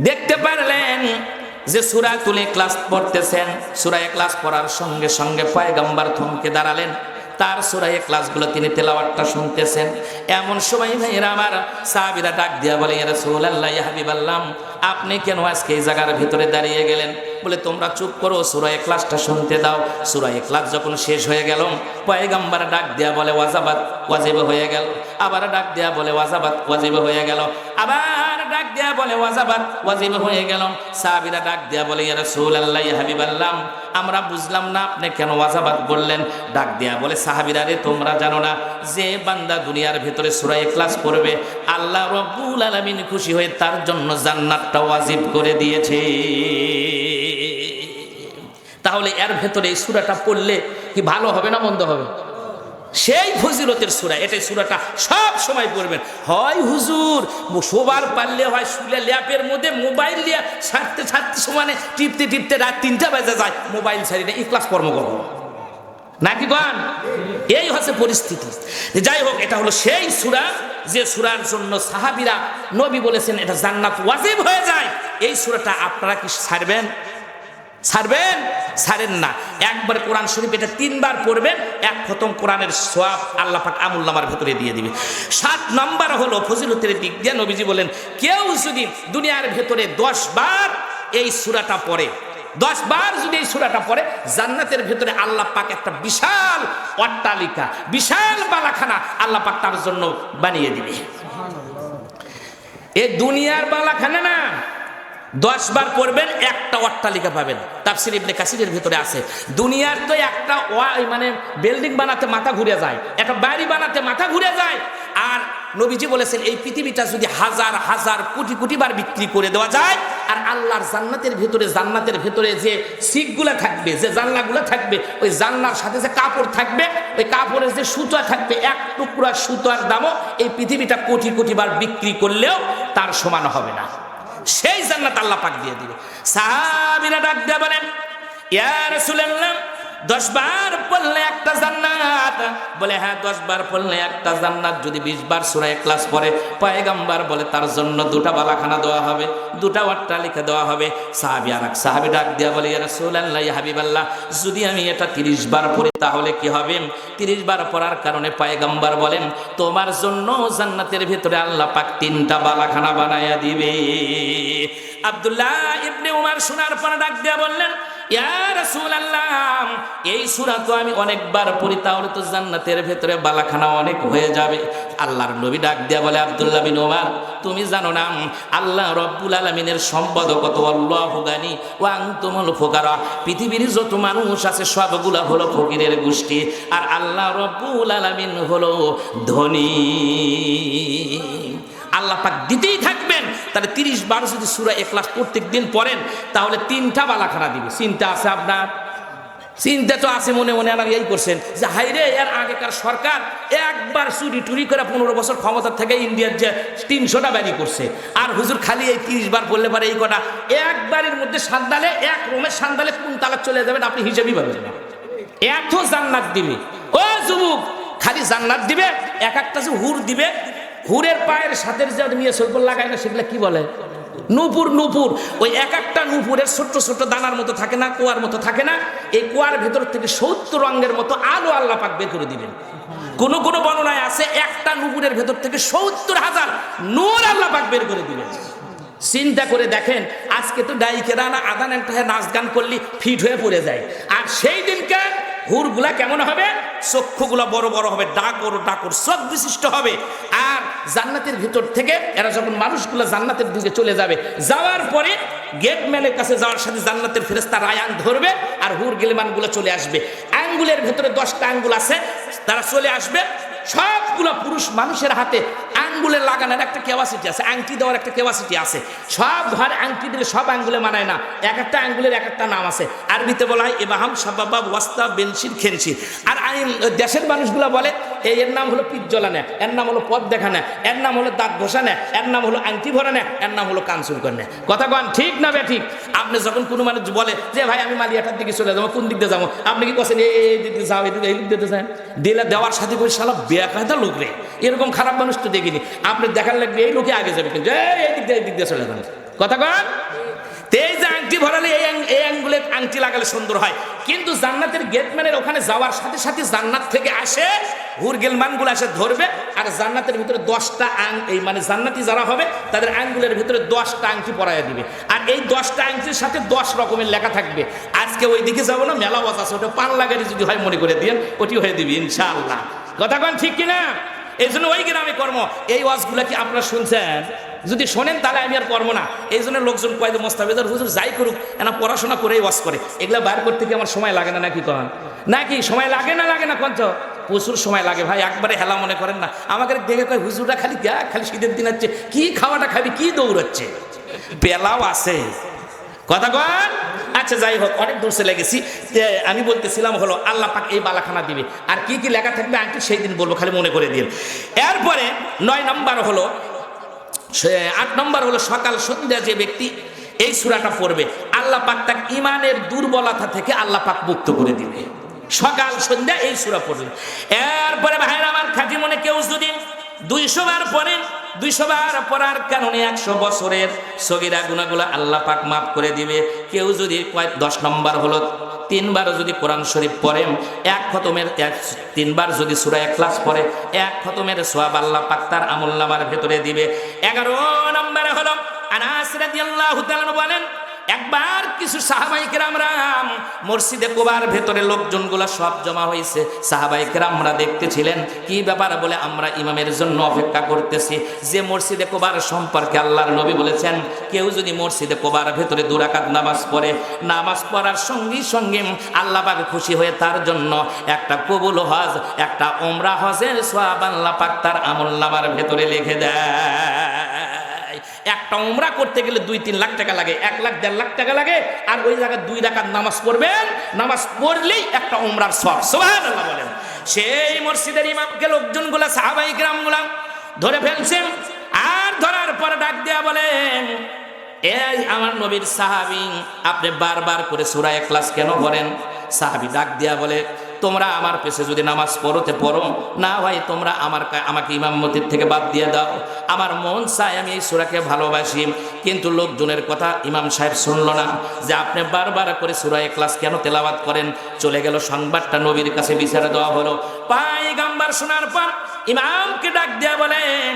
[SPEAKER 1] দেখতে পারলেন যে সূরাতুল ইখলাস পড়তেছেন, সূরা ইখলাস পড়ার সঙ্গে সঙ্গে পয়গম্বর থমকে দাঁড়ালেন, তার সূরা ইখলাসগুলো তিনি তেলাওয়াতটা শুনতেছেন। এমন সময় ভাইরা আমার সাহাবীরা ডাক দিয়া বলে, ইয়া রাসূলুল্লাহ, ইয়া হাবিবাল্লাহ, আপনি কেন আজকে এই জায়গার ভিতরে দাঁড়িয়ে গেলেন? বলে তোমরা চুপ করো, সূরা ইখলাসটা শুনতে দাও। সূরা ইখলাস যখন শেষ হয়ে গেল, পয়গম্বর ডাক দিয়া বলে ওয়াজাবাত, ওয়াজিব হয়ে গেল। আবার ডাক দিয়া বলে ওয়াজাবাত, ওয়াজিব হয়ে গেল। আবার ডাক দিয়া বলে ওয়াজাবাত, ওয়াজিব হয়ে গেল। সাহাবীরা ডাক দিয়া বলে, ইয়া রাসূলুল্লাহ, ইয়া হাবিবাল্লাহ, আমরা বুঝলাম না আপনি কেন ওয়াজাবাত বললেন। ডাক দিয়া বলে, সাহাবীরা রে, তোমরা জানো না যে বান্দা দুনিয়ার ভিতরে সূরা ইখলাস পড়বে, আল্লাহ রাব্বুল আলামিন খুশি হয়ে তার জন্য জান্নাতটা ওয়াজিব করে দিয়েছে। তাহলে এর ভেতরে এই সূরাটা পড়লে কি ভালো হবে না মন্দ হবে? সেই ফজিলতের সূরা, এটাই সূরাটা সব সময় পড়বেন। হয় হুজুর শোবার পারলে, হয় শুলে ল্যাপের মধ্যে মোবাইল দিয়ে ছাড়তে ছাড়তে সমানে টিপতে টিপতে রাত 3টা বেজে যায়, মোবাইল ছাড়ি না, ইখলাস কর্ম করবো নাকি গান? এই হচ্ছে পরিস্থিতি। যাই হোক, এটা হলো সেই সূরা যে সূরার জন্য সাহাবীরা, নবী বলেছেন এটা জান্নাত ওয়াজিব হয়ে যায়। এই সূরাটা আপনারা কি ছাড়বেন? ছাড়বেন? ছাড়েন না। একবার কোরআন শরীফ এটা 3 বার পড়বেন, এক খতম কোরআনের সওয়াব আল্লাহ পাক আমুলনামার ভিতরে দিয়ে দিবে। 7 নম্বর হলো ফজিলতের দিক দিয়ে নবীজি বলেন, কেউ যদি দুনিয়ার ভিতরে 10 বার এই সূরাটা পড়ে, 10 বার যদি এই সূরাটা পড়ে, জান্নাতের ভিতরে আল্লাহ পাক একটা বিশাল অট্টালিকা, বিশাল বালাখানা আল্লাহ পাক তার জন্য বানিয়ে দিবে। এই দুনিয়ার বালাখানা না, 10 বার পড়বেন একটা অট্টালিকা পাবেন। তাফসীর ইবনে কাসিরের ভিতরে আছে, দুনিয়ার তো একটা মানে বিল্ডিং বানাতে মাথা ঘুরে যায়, একটা বাড়ি বানাতে মাথা ঘুরে যায়। আর নবীজি বলেছেন এই পৃথিবীটা যদি হাজার হাজার কোটি কোটি বার বিক্রি করে দেওয়া যায়, আর আল্লাহর জান্নাতের ভিতরে যে সিকগুলো থাকবে, যে জানলাগুলো থাকবে, ওই জানলার সাথে যে কাপড় থাকবে, ওই কাপড়ের যে সুতা থাকবে, এক টুকরা সুতার দামও এই পৃথিবীটা কোটি কোটি বার বিক্রি করলেও তার সমান হবে না। সেই জান্নাত আল্লাহ পাক দিয়ে দিবে। সাহাবীরা ডাক দিয়ে বলেন, ইয়া রাসূলুল্লাহ, 10 বার পড়লে একটা জান্নাত। বলে হ্যাঁ, 10 বার পড়লে একটা জান্নাত। যদি 20 বার সূরা ইখলাস পড়ে, পয়গম্বর বলে তার জন্য 2টা বালাখানা দেওয়া হবে, 2টা অট্টালিকা দেওয়া হবে। সাহাবী ডাক দিয়া বলে, ইয়া রাসূলুল্লাহ, ইয়া হাবিবাল্লাহ, যদি আমি এটা 30 বার পড়ি তাহলে কি হবে? 30 বার পড়ার কারণে পয়গম্বর বলেন, তোমার জন্য জান্নাতের ভিতরে আল্লাহ পাক 3টা বালাখানা বানায়া দিবে। আব্দুল্লাহ ইবনে উমর শোনার পর ডাক দিয়া বললেন, ইয়া রাসূলুল্লাহ, এই সূরা তো আমি অনেকবার পড়ি, তাহলে তো জান্নাতের ভেতরে বালাখানা অনেক হয়ে যাবে। আল্লাহর নবী ডাক দিয়া বলে, আব্দুল্লাহ বিন উমর, তুমি জানো না আল্লাহ রব্বুল আলামিনের সম্পদ কত, আল্লাহু গানি ওয়া আনতুমুল ফুকারা। পৃথিবীর যত মানুষ আছে সবগুলা হলো ফকিরের গোষ্ঠী, আর আল্লাহ রব্বুল আলামিন হলো ধনী। আল্লাহ পাক দিতেই থাকবেন। তাহলে 30 বার যদি সূরা ইখলাস প্রত্যেক দিন পড়েন তাহলে 3টা বালাখানা দিবে। চিন্তা আছে আপনার? চিন্তা তো আছে মনে মনে। আর এই করছেন যে হাইরে এর আগেকার সরকার একবার চুরি টুরি করে 15 বছর ক্ষমতা থেকে ইন্ডিয়ার যে 300টা বাড়ি করছে, আর হুজুর খালি এই 30 বার বললে পারে এই কটা একবারের মধ্যে সান্দালে, এক রুমের সান্দালে কোন তালাক চলে যাবেন আপনি হিসেবেই পাবেন না। এত জান্নাত দিবে। ও যুবক, খালি জান্নাত দিবে, এক একটা যে হুর দিবে, হুরের পায়ের সাথে যে নিয়ে সলপল লাগায় না সেগুলা কি বলে? নূপুর। নূপুর ওই এক একটা নূপুরের ছোট্ট ছোট্ট দানার মতো থাকে না, কুয়ার মতো থাকে না, এই কুয়ার ভেতর থেকে 70 রঙের মতো আলো আল্লাহ পাক বের করে দিবেন। কোন কোন বর্ণনায় আছে একটা নূপুরের ভেতর থেকে 70,000 নূর আল্লাহ পাক বের করে দিবেন। চিন্তা করে দেখেন, আজকে তো ডাইকেরা না আদান একটা নাচ গান করলি ফিট হয়ে পড়ে যায়, আর সেই দিনকে হুরগুলা কেমন হবে? চক্ষুগুলা বড় বড় হবে, ডাকর চোখ বিশিষ্ট হবে। আর জান্নাতের ভিতর থেকে এরা যখন মানুষগুলা জান্নাতের দিকে চলে যাবে, যাওয়ার পরে গেটম্যানের কাছে যাওয়ার সাথে জান্নাতের ফেরেশতা রায়ান ধরবে, আর হুর গিলমানগুলো চলে আসবে। আঙ্গুলের ভেতরে 10টা আঙ্গুল আছে, তারা চলে আসবে। সবগুলো পুরুষ মানুষের হাতে আঙ্গুলে লাগানোর একটা ক্যাপাসিটি আছে, আংটি দেওয়ার একটা ক্যাপাসিটি আছে। সব ঘর আংটি দিলে সব আঙ্গুলে মানায় না, এক একটা আঙ্গুলের এক একটা নাম আছে। আরবিতে বলা হয় ইবাহাম, সাবাবাব, ওয়াস্তা, বেনশির, খেনশির। আর দেশের মানুষগুলো বলে এর নাম হলো পিঠ জ্বলা না, এর নাম হলো পথ দেখা না, এর নাম হলো দাঁত ঘষা না, এর নাম হলো আংটি ভরা না, এর নাম হলো কানসুল করে না। কথা কন ঠিক না বে ঠিক? আপনি যখন কোনো মানুষ বলে যে ভাই আমি মালিয়াটার দিকে চলে যাবো, কোন দিক দিয়ে যাবো, আপনি কি করছেন এই দিক দিয়ে যাও, এই দিক দিতে চান, দিলে দেওয়ার সাথে করে শালা বেকায়দা লোক রে, এরকম খারাপ মানুষ তো দেখিনি। আপনি দেখার লাগবে এই লোকে আগে যাবে, কিন্তু এই দিক দিয়ে চলে যান। কথা কন? এই যে আংটি ভরালে এই আঙ্গুলে আংটি লাগালে সুন্দর হয়, কিন্তু জান্নাতের গেটম্যানের ওখানে যাওয়ার সাথে সাথে জান্নাত থেকে আসে হুর গেলমানগুলো এসে ধরবে, আর জান্নাতের ভিতরে 10টা এই মানে জান্নাতি যারা হবে তাদের আঙ্গুলের ভিতরে 10টা আংটি পরাইয়া দিবে, আর এই 10টা আংটির সাথে 10 রকমের লেখা থাকবে। আজকে ওই দিকে যাবো না, মেলা ওয়াজ আছে, ওটা পান লাগারি যদি হয় মনে করে দিন, ওটি হয়ে দিবি ইনশাআল্লাহ। কথা কন ঠিক কিনা? এই জন্য ওই গ্রামে কর্ম। এই ওয়াজগুলা কি আপনারা শুনছেন? যদি শোনেন তাহলে আমি আর করবো না। এই জন্য লোকজন কয় যে মোস্তাফিজুর হুজুর যাই করুক এনা পড়াশোনা করেই ওয়াজ করে, এগুলা বাইর করতে কি আমার সময় লাগে না নাকি? কন নাকি সময় লাগে না কঞ্চ? প্রচুর সময় লাগে ভাই, একবারে হেলা মনে করেন না। আমাকে দেখে কয় হুজুরটা খালি খালি শীতের দিন হচ্ছে কি খাওয়াটা খাবি, কি দৌড়াচ্ছে, পেলাও আছে। কথা কন? আচ্ছা যাই হোক, অনেক দূর চলে গেছি। আমি বলতেছিলাম হলো আল্লাহ পাক এই বালাখানা দিবে, আর কি কি লেখা থাকবে আংটি সেই দিন বলবো, খালি মনে করে দিন। এরপরে 9 নম্বর হলো, 8 নম্বর হলো সকাল সন্ধ্যা যে ব্যক্তি এই সূরাটা পড়বে আল্লাহ পাক তার ইমানের দুর্বলতা থেকে আল্লাহ পাক মুক্ত করে দিবে। সকাল সন্ধ্যা এই সূরা পড়বে। এরপরে ভাইরা আমার খাঁটি মনে কেউ যদি 200 বার পড়েন, 200 বার পড়ার কারণে 100 বছরের সগীরা গুনাহগুলো আল্লাহ পাক মাফ করে দিবে। কেউ যদি 10 নম্বর হলো 3 বার যদি কোরআন শরীফ পড়েন, 1 খতমের 3 বার যদি সূরা ইখলাস পড়ে 1 খতমের সওয়াব আল্লাহ পাক তার আমলনামার ভেতরে দিবে। 11 নম্বরে হলো আনাস রাদিয়াল্লাহু তাআলা বলেন, একবার কিছু সাহাবায়ে কেরামরা মসজিদে কুবার ভেতরে লোকজনগুলো সব জমা হয়েছে, সাহাবায়ে কেরামরা দেখতেছিলেন কি ব্যাপার, বলে আমরা ইমামের জন্য অপেক্ষা করতেছি। যে মসজিদে কুবার সম্পর্কে আল্লাহর নবী বলেছেন কেউ যদি মসজিদে কুবার ভেতরে 2 রাকাত নামাজ পড়ে, নামাজ পড়ার সঙ্গে সঙ্গে আল্লাহ পাক খুশি হয়ে তার জন্য একটা কবুল হজ, একটা উমরা হজের সওয়াব আল্লাহ পাক তার আমলনামার ভেতরে লিখে দেয়। একটা উমরা করতে গেলে 2-3 লাখ টাকা লাগে, 1 লাখ 1.5 লাখ টাকা লাগে, আর ওই জায়গায় 2 রাকাত নামাজ পড়বেন, নামাজ পড়লেই একটা উমরার সওয়াব। সুবহানাল্লাহ বলেন। সেই মসজিদের ইমামকে লোকজনগুলা সাহাবায়ে কেরামগুলা ধরে ফেলছেন, আর ধরার পর ডাক দেয়া বলেন, এই আমার নবীর সাহাবী আপনি বারবার করে সূরা ইখলাস কেন পড়েন? সাহাবী ডাক দেয়া বলে, তোমরা আমার পেছে যদি নামাজ পড়তে পড়ো না ভাই, তোমরা আমাকে ইমামতির থেকে বাদ দিয়ে দাও। আমার মন চায় আমি এই সূরাকে ভালোবাসি, কিন্তু লোকজনের কথা ইমাম সাহেব শুনল না যে আপনি বারবার করে সূরা ইখলাস কেন তেলাওয়াত করেন। চলে গেল, সংবাদটা নবীর কাছে বিচারে দেওয়া হলো। পয়গম্বর শোনার পর ইমামকে ডাক দিয়া বলেন,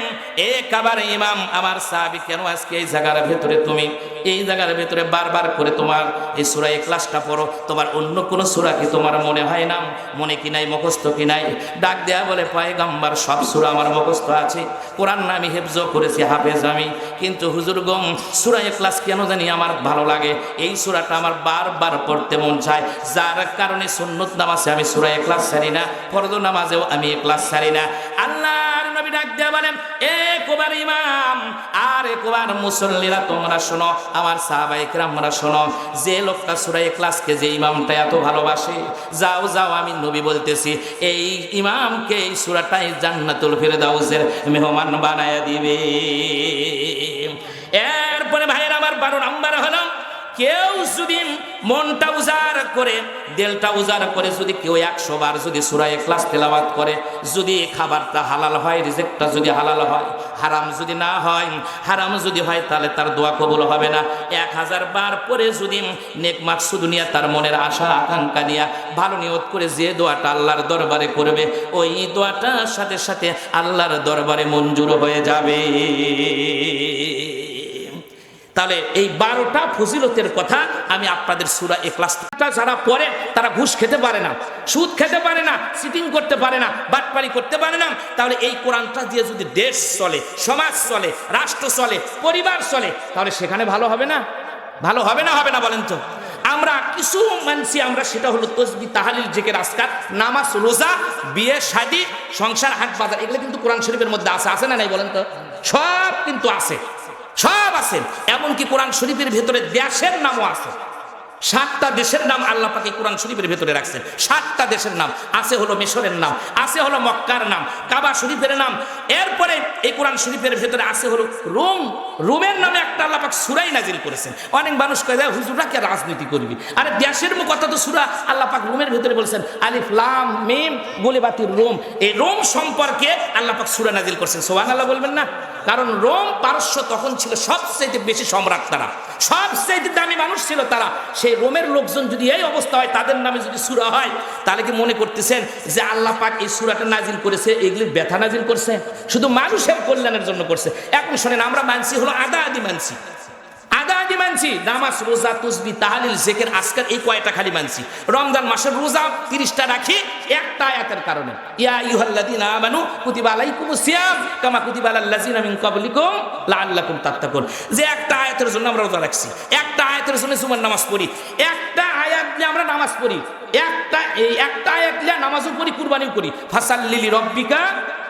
[SPEAKER 1] এ কাবার ইমাম, আমার সাহাবী কেন আজকে এই জায়গার ভেতরে তুমি এই জায়গার ভেতরে বারবার করে তোমার এই সূরা ইখলাসটা পড়ো, তোমার অন্য কোন সূরা কি তোমার মনে হয় না? মনে কি নাই, মুখস্থ কি নাই? ডাক দেয়া বলে, পয়গম্বর সব সূরা আমার মুখস্থ আছে, কোরআন আমি হিফজ করেছি, হাফেজ আমি, কিন্তু হুজুর গম সূরা ইখলাস কেন জানি আমার ভালো লাগে, এই সূরাটা আমার বারবার পড়তে মন চায়, যার কারণে সুন্নত নামাজে আমি সূরা ইখলাস ছাড়ি না, ফরজ নামাজেও আমি ইখলাস ছাড়ি না। আল্লাহর নবী ডাক দেয়া বলেন, এ কোবার ইমাম আর এ কোবার মুসল্লিরা তোমরা শোনো, আমার সাহাবায়ে কেরামরা শোনো, যে লোকটা সূরা ইখলাসকে যে ইমামটা এত ভালোবাসে, যাও যাও আমি নবী বলতেছি, এই ইমামকে এই সূরাটাই জান্নাতুল ফিরদাউসের মেহমান বানায়া দিবে। এরপরে ভাইয়ের আমার 12 নাম্বার হলো, কেউ যদি মনটা উজাড় করে, দিলটা উজাড় করে যদি কেউ 100 বার যদি সূরা ইখলাস তেলাওয়াত করে, যদি খাবারটা হালাল হয়, রিজিকটা যদি হালাল হয়, হারাম যদি না হয়, হারাম যদি হয়, তাহলে তার দোয়া কবুল হবে না। 1000 বার পরে যদি নেক মাকসুদ নিয়ে, তার মনের আশা আকাঙ্ক্ষা নিয়ে ভালো নিয়ত করে যে দোয়াটা আল্লাহর দরবারে করবে, ওই দোয়াটার সাথে সাথে আল্লাহর দরবারে মঞ্জুর হয়ে যাবে। তাহলে এই 12টা ফজিলতের কথা আমি আপনাদের সূরা ইখলাসটা যারা পড়ে তারা ঘুষ খেতে পারে না, সুদ খেতে পারে না, চিটিং করতে পারে না, বাটপারি করতে পারে না। তাহলে এই কোরআনটা দিয়ে যদি দেশ চলে, সমাজ চলে, রাষ্ট্র চলে, পরিবার চলে, তাহলে সেখানে ভালো হবে না? ভালো হবে না? হবে না বলেন তো? আমরা কিছু মানছি, আমরা সেটা হলো তাসবিহ, তাহলিল, জিকির, আজকার, নামাজ, রোজা, বিয়ে, শাদী, সংসার, হাট বাজার, এগুলো কিন্তু কোরআন শরীফের মধ্যে আছে, আছে না নাই বলেন তো? সব কিন্তু আছে, সব আছে। এমনকি কোরআন শরীফের ভেতরে দেশের নামও আছে। 7টা দেশের নাম আল্লাহ পাক এই কোরআন শরীফের ভেতরে রাখছেন। 7টা দেশের নাম আছে, হলো মিশরের নাম, আছে হলো মক্কার নাম, কাবা শরীফের নাম। এরপরে এই কোরআন শরীফের ভেতরে আছে হলো রোম, রোমের নামে একটা আল্লাহ পাক সূরাই নাজিল করেছেন। অনেক মানুষ কয় যায় হুজুররা কে রাজনীতি করবি, আরে দেশের কথা তো সূরা আল্লাহ পাক রোমের ভেতরে বলেছেন, আলিফ লাম মিম গুলিবাতির রোম। এই রোম সম্পর্কে আল্লাহ পাক সূরা নাজিল করেছেন। সুবহানাল্লাহ বলবেন না? কারণ রোম পারস্য তখন ছিল সবচেয়ে বেশি সম্রাট, তারা সবচেয়ে দামি মানুষ ছিল তারা। সেই রোমের লোকজন যদি এই অবস্থা হয়, তাদের নামে যদি সূরা হয়, তাহলে কি মনে করতেছেন যে আল্লাহ পাক এই সূরাটা নাজিল করেছে এগুলির ব্যথা নাজিল করছে? শুধু মানুষের কল্যাণের জন্য করছে। এখন শোনেন, আমরা মানছি হলো আদা আদি মানছি, আদা আদি মানছি, নামাজ, রোজা, তাসবিহ, তাহলিল, জিকির, আজকার, এই কয়টা খালি মানছি। রমজান মাসের রোজা 30টা রাখি একটা আয়াতের কারণে, ইয়া আইয়ুহাল্লাযীনা আমানু কুতিবা আলাইকুমুস সিয়াম কামা কুতিবা আলাল লাযীনা মিন ক্বাবলিকুম লাআল্লাকুম তাত্তাকুন। যে একটা আয়াতের জন্য আমরা রোজা রাখছি, একটা আয়াতের জন্য জুমার নামাজ পড়ি, একটা আয়াত নিয়ে আমরা নামাজ পড়ি, একটা আয়াত নিয়ে নামাজও পড়ি, কুরবানিও করি। ফাসাল্লি লিরাব্বিকা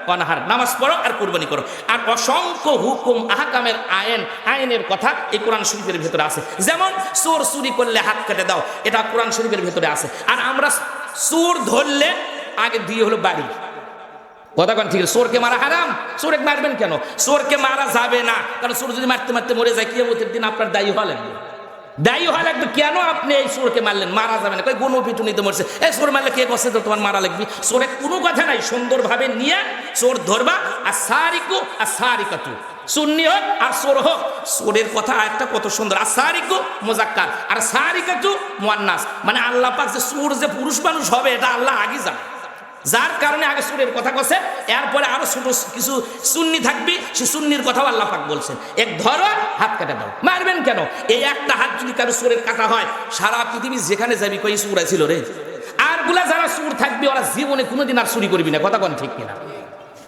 [SPEAKER 1] ওয়ানহার, নামাজ পড়ো আর কুরবানি করো। আর অসংখ্য হুকুম আহকামের আইনের কথা এই কোরআন শরীফের ভেতরে আছে। যেমন চোর চুরি করলে হাত কেটে দাও, এটা কোরআন শরীফের ভেতরে আছে। আর আমরা চোর ধরলে আগে দিয়ে হলো বাড়ি, কথা কোন ঠিক? চোরকে মারা হারাম, চোরকে মারবেন কেন? চোরকে মারা যাবে না, কারণ চোর যদি মারতে মারতে মরে যায়, কিয়ামতের দিন আপনার দায়ী হওয়া লাগবে, দায়ী হওয়া লাগবে। কেন আপনি এই চোরকে মারলেন? মারা যাবে না, কই গণপিটুনিতে মরছে, এই চোর মারলে কে কষ্ট তো তোমার মারা লাগবে? চোরের কোনো কথা নাই, সুন্দরভাবে নিয়ে চোর ধরবা। আর সারিকু আর সারিকাতু, সুন্নি হোক আর চোর হোক, চোরের কথা একটা কত সুন্দর। আর সারিকু মুজাক্কার আর সারিকাতু মুয়ান্নাস, মানে আল্লাহ পাক যে চোর যে পুরুষ মানুষ হবে এটা আল্লাহ আগে জানে, যার কারণে আগে চোরের কথা কছে। এরপরে আরো ছোট কিছু সুন্নি থাকবি, সে সুন্নির কথাও আল্লাহ পাক বলছেন, এক ধরো হাত কাটা দাও। মারবেন কেন? এই একটা হাত যদি কারো চোরের কাটা হয়, সারা পৃথিবী যেখানে যাবি কই চোর ছিল রে। আর গুলা যারা চোর থাকবে ওরা জীবনে কোনোদিন আর চুরি করবি না, কথা কোন ঠিক কিনা?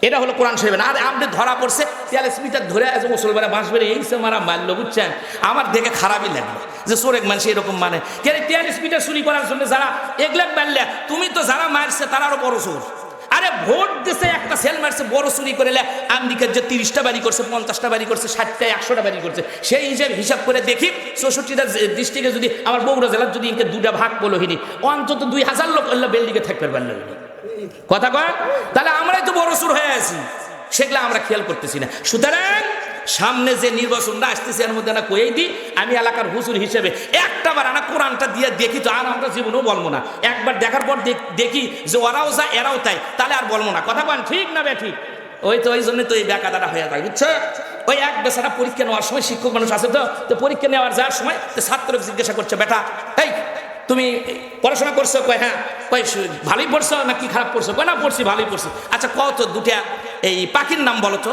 [SPEAKER 1] এটা হলো কোরআন শরীফ। আর আপনি ধরা পড়ছে 43 মিটার ধরে আজ মুসলমানরা বাঁশ বেড়ে এই সে মারা মারলো, বুঝছেন? আমার দেখে খারাপই লাগলো যে চোরেক মানুষ এরকম মানে কেন 43 মিটার চুরি করার জন্য যারা এগলাক মারলে, তুমি তো যারা মারছে তারা আরো বড় চোর। আরে ভোট দিছে একটা সেল মারছে, বড় চুরি করে আমেরিকার যে 30টা বাড়ি করছে, 50টা বাড়ি করছে, 60টা 100টা বাড়ি করছে, সেই হিসাব করে দেখি 64টা ডিস্ট্রিক্টে যদি আমার বগুড়া জেলার যদি ইনকে 2টা ভাগ বলো হিনি, অন্তত 2000 লোক বিল্ডিংয়ে থাকতে পারবেন, কথা কয়? তাহলে আমরাই তো বড় চোর হয়ে আছি, সেগুলো আমরা খেয়াল করতেছি না। সুতরাং সামনে যে নির্বাচনটা আসতেছে এর মধ্যে না কয়েই দিই, আমি এলাকার হুজুর হিসেবে একটা বার না কোরআনটা দিয়ে দেখি তো, আর আমরা জীবনেও বলবো না। একবার দেখার পর দেখি যে ওরাও যা এরাও তাই, তাহলে আর বলবো না, কথা বলেন ঠিক না বে ঠিক? ওই তো ওই জন্য তো এই বেকাদাটা হয়ে যায়, বুঝছো? ওই এক বেচারা পরীক্ষা নেওয়ার সময়, শিক্ষক মানুষ আছে তো পরীক্ষা নেওয়ার যাওয়ার সময় ছাত্রকে জিজ্ঞাসা করছে, বেটা এই তুমি পড়াশোনা করছো? কয় হ্যাঁ। কয় ভালোই পড়ছো নাকি খারাপ পড়ছো? কয় না পড়ছি, ভালোই পড়ছি। আচ্ছা কত দুটা এই পাখির নাম বলো তো।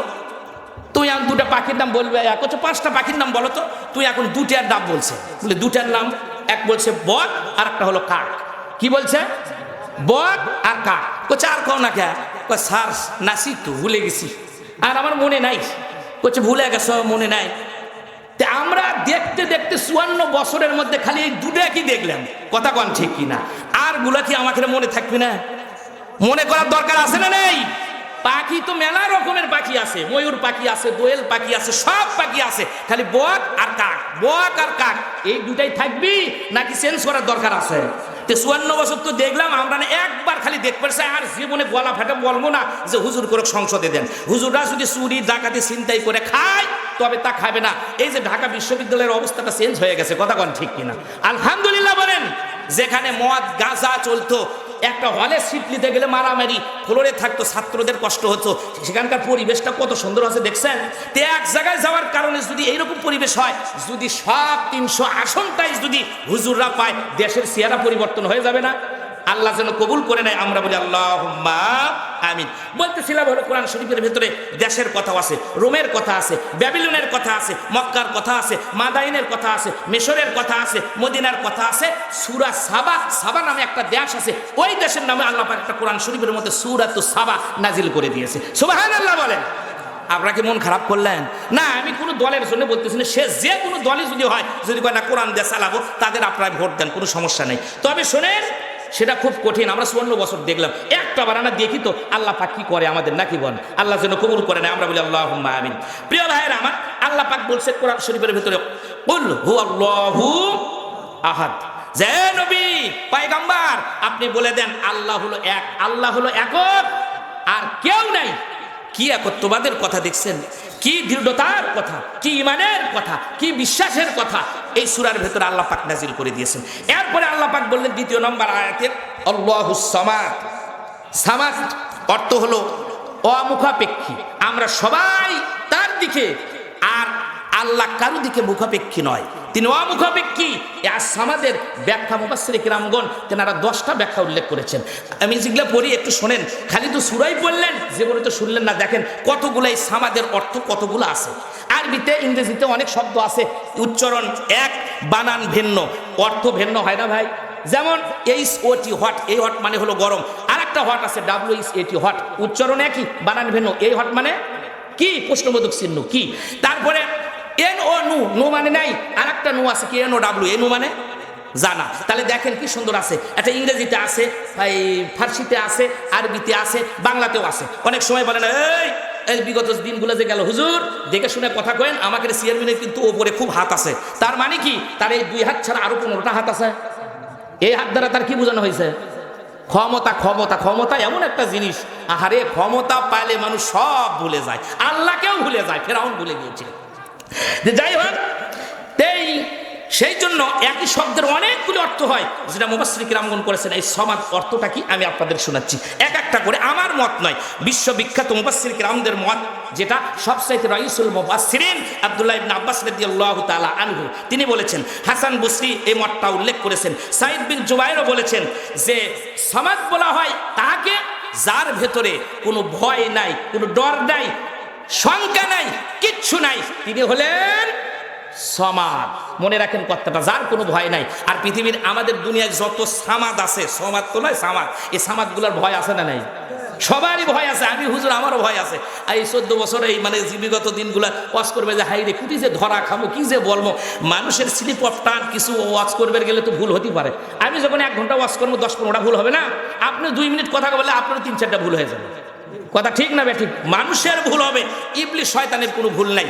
[SPEAKER 1] তুই এখন দুটা পাখির নাম বলবে, কত 5টা পাখির নাম বলো তো। তুই এখন দুটার নাম বলছে, বলে দুটার নাম, এক বলছে বক আর একটা হলো কাক। কি বলছে? বক আর কাক। কোচে আর কও না কে? কয় স্যার নাসি তো ভুলে গেছি, আর আমার মনে নাই। কোচে ভুলে গেছো, মনে নাই? আমরা দেখতে দেখতে 54 বছরের মধ্যে খালি এই দুটা কি দেখলাম, কথা কন ঠিক কিনা? আর গুলা কি আমাকে মনে থাকবে না? মনে করার দরকার আছে না নেই? পাখি তো মেলা রকমের পাখি আছে, ময়ূর পাখি আছে, দোয়েল পাখি আছে, সব পাখি আছে, খালি বক আর কাক, বক আর কাক এই দুটাই থাকবি নাকি চেঞ্জ করার দরকার আছে? 54 বছর তো দেখলাম আমরা, না একবার খালি দেখতে পারছি, আর জীবনে গলা ফাটে বলবো না যে হুজুর করে সংসদে দেন। হুজুররা যদি চুরি ডাকাতি ছিনতাই করে খায় তবে তা খাবে না। এই যে ঢাকা বিশ্ববিদ্যালয়ের অবস্থাটা চেঞ্জ হয়ে গেছে, কথা কন ঠিক কিনা? আলহামদুলিল্লাহ বলেন। যেখানে মদ গাঁজা চলতো, একটা হলে সিট নিতে গেলে মারামারি, ফ্লোরে থাকতো, ছাত্রদের কষ্ট হতো, সেখানকার পরিবেশটা কত সুন্দর আছে দেখছেন? তে এক জায়গায় যাওয়ার কারণে যদি এইরকম পরিবেশ হয়, যদি সব 300 আসনটাই যদি হুজুররা পায়, দেশের চেহারা পরিবর্তন হয়ে যাবে না? আল্লাহ যেন কবুল করে নেয়, আমরা বলি আল্লাহুম্মা আমিন। বলতেছিলাম হলো কোরআন শরীফের ভিতরে দেশের কথা আছে, রোমের কথা আছে, ব্যাবিলনের কথা আছে, মক্কার কথা আছে, মাদাইনের কথা আছে, মিশরের কথা আছে, মদিনার কথা আছে। সূরা সাবা, সাবা নামে একটা দেশ আছে, ওই দেশের নামে আল্লাহ পাক একটা কোরআন শরীফের মধ্যে সূরাতুস সাবা নাজিল করে দিয়েছে। সুবহানাল্লাহ বলেন। আপনারা কি মন খারাপ করলেন? না, আমি কোনো দলের জন্য বলতেছি না, সে যে কোনো দলই যদি হয়, যদি কয় না কোরআন দিয়ে চালাবো, তাদের আপনারা ভোট দেন, কোনো সমস্যা নেই। তবে শোনেন, সেটা খুব কঠিন। আমরা 54 বছর দেখলাম, একটা বারানা দেখি তো আল্লাহ পাক কি করে আমাদের, নাকি বল? আল্লাহ যেন কবুল করে নেয়, আমরা বলি আল্লাহুম্মা আমিন। প্রিয় ভাইয়েরা আমার, আল্লাহ পাক বলছে কোরআন শরীফের ভিতরে, কুল হুয়াল্লাহু আহাদ। যে নবী পয়গম্বর, আপনি বলে দেন আল্লাহ হলো এক, আল্লাহ হলো একক, আর কেউ নাই। কি একত্ববাদের কথা দেখছেন, কি দৃঢ়তার কথা, কি ইমানের কথা, কি বিশ্বাসের কথা এই সূরার ভেতরে আল্লাহ পাক নাজিল করে দিয়েছেন। এরপরে আল্লাহ পাক বললেন 2 নম্বর আয়াতের, আল্লাহুস সামাদ। সামাদ অর্থ হলো অমুখাপেক্ষী, আমরা সবাই তার দিকে, আর আল্লাহ কারো দিকে মুখাপেক্ষী নয়, তিনি অমুখাপেক্ষী। আর সামাদের ব্যাখ্যা মুফাসসিরে কিরামগণ তেনারা 10টা ব্যাখ্যা উল্লেখ করেছেন। আমি যেগুলো পড়ি একটু শোনেন, খালি তো সূরাই পড়লেন, জীবনে তো শুনলেন না। দেখেন কতগুলো এই সামাদের অর্থ কতগুলো আছে। আরবিতে ইংরেজিতে অনেক শব্দ আছে, উচ্চারণ এক, বানান ভিন্ন, অর্থ ভিন্ন হয় না ভাই? যেমন HOT হট, এই হট মানে হলো গরম, আর একটা হট আছে WHAT হট, উচ্চারণ একই, বানান ভিন্ন। এই হট মানে কি? প্রশ্নবোধক চিহ্ন কি? তারপরে NO নু, নু মানে নাই, আর একটা নু আছে কি? NOW, এ নু মানে জানা। তাহলে দেখেন কি সুন্দর আছে। এটা ইংরেজিতে আছে, ফার্সিতে আছে, আরবিতে আছে, বাংলাতেও আছে। অনেক সময় বলেন এই বিগত দিনগুলো যে গেল, হুজুর দেখে শুনে কথা কয়েন, আমাকে চেয়ারম্যানের কিন্তু ওপরে খুব হাত আছে। তার মানে কি? তার এই 2 হাত ছাড়া আরো 15টা হাত আছে। এই হাত দ্বারা তার কি বোঝানো হয়েছে? ক্ষমতা। ক্ষমতা, ক্ষমতা এমন একটা জিনিস, আহারে ক্ষমতা পাইলে মানুষ সব ভুলে যায়, আল্লাহকেও ভুলে যায়। ফেরাউন ভুলে গিয়েছিল। যাই হোক, সেই জন্য একই শব্দের অনেকগুলো অর্থ হয়, যেটা মুফাসসির কিরামগণ করেছেন। এই সমাদ অর্থটা কি আমি আপনাদের শোনাচ্ছি এক একটা করে, আমার মত নয়, বিশ্ববিখ্যাত মুফাসসির কিরামদের মত, যেটা সবচাইতে রাইসুল মুফাসসিরিন আব্দুল্লাহ ইবনে আব্বাস রাদিয়াল্লাহু তাআলা আনহু তিনি বলেছেন। হাসান বসরি এই মতটা উল্লেখ করেছেন। সাইদ বিন জুবাইরও বলেছেন যে সমাদ বলা হয় তাকে যার ভেতরে কোনো ভয় নাই, কোনো ডর নাই, শঙ্কা নাই, কিচ্ছু নাই, তিনি হলেন সমাদ। মনে রাখেন কথাটা, যার কোনো ভয় নাই। আর পৃথিবীর আমাদের দুনিয়ায় যত সামাদ আছে, সমাদ তো নয় সামাদ, এই সামাদগুলোর ভয় আছে না নাই? সবারই ভয় আছে। আমি হুজুর আমারও ভয় আছে। এই 14 বছর এই মানে বিগত দিনগুলা ওয়াজ করবে যে হাই রে কুটি যে ধরা খাবো, কি যে বলবো, মানুষের স্লিপ অফ টান কিছু ওয়াজ করবে গেলে তো ভুল হতেই পারে। আমি যখন 1 ঘন্টা ওয়াজ করবো 10-15টা ভুল হবে না? আপনি 2 মিনিট কথা বললে আপনার 3-4টা ভুল হয়ে যাবে। কথা ঠিক না ঠিক? মানুষের ভুল হবে, ইবলিস শয়তানের কোনো ভুল নাই।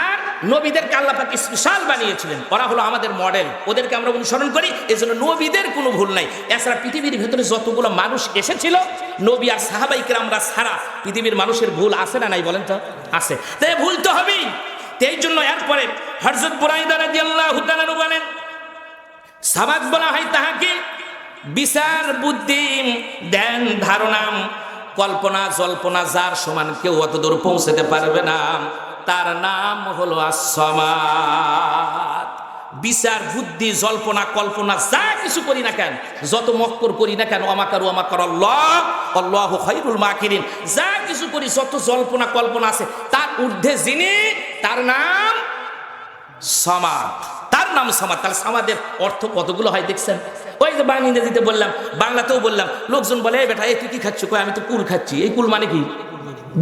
[SPEAKER 1] আর নবীদেরকে আল্লাহ পাক স্পেশাল বানিয়েছিলেন, ওরা হলো আমাদের মডেল, ওদেরকে আমরা অনুসরণ করি, এজন্য নবীদের কোনো ভুল নাই। এছাড়া পৃথিবীর ভিতরে যতগুলো মানুষ এসেছিল, নবী আর সাহাবাই কেরামরা ছাড়া পৃথিবীর মানুষের ভুল আছে না নাই বলেন তো? আছে। তাই ভুল তো হবেই। এই জন্য এরপরে হযরত বুরাইদা রাদিয়াল্লাহু তাআলা বলেন, সামাদ বলা হয় তাহাকে বিচার বুদ্ধি জ্ঞান ধারণা কল্পনা জল্পনা যার সমান কেউ অতদূর পৌঁছাতে পারবে না, তার নাম হলো as-সামাদ। বিচার বুদ্ধি জল্পনা কল্পনা যা কিছু করি না কেন, যত মক্কর করি না কেন, আমাকারু আমাকার আল্লাহ আল্লাহু খায়রুল মাকিরিন, যা কিছু করি যত জল্পনা কল্পনা আছে তার ঊর্ধ্বে যিনি, তার নাম সামাদ, তার নাম সামাদ। তাহলে সামাদের অর্থ কতগুলো হয় দেখছেন? ওই যে বাংলা ইংরেজিতে বললাম, বাংলাতেও বললাম। লোকজন বলে এই বেটা এই তুই কি খাচ্ছ? কই আমি তো কুল খাচ্ছি। এই কুল মানে কি?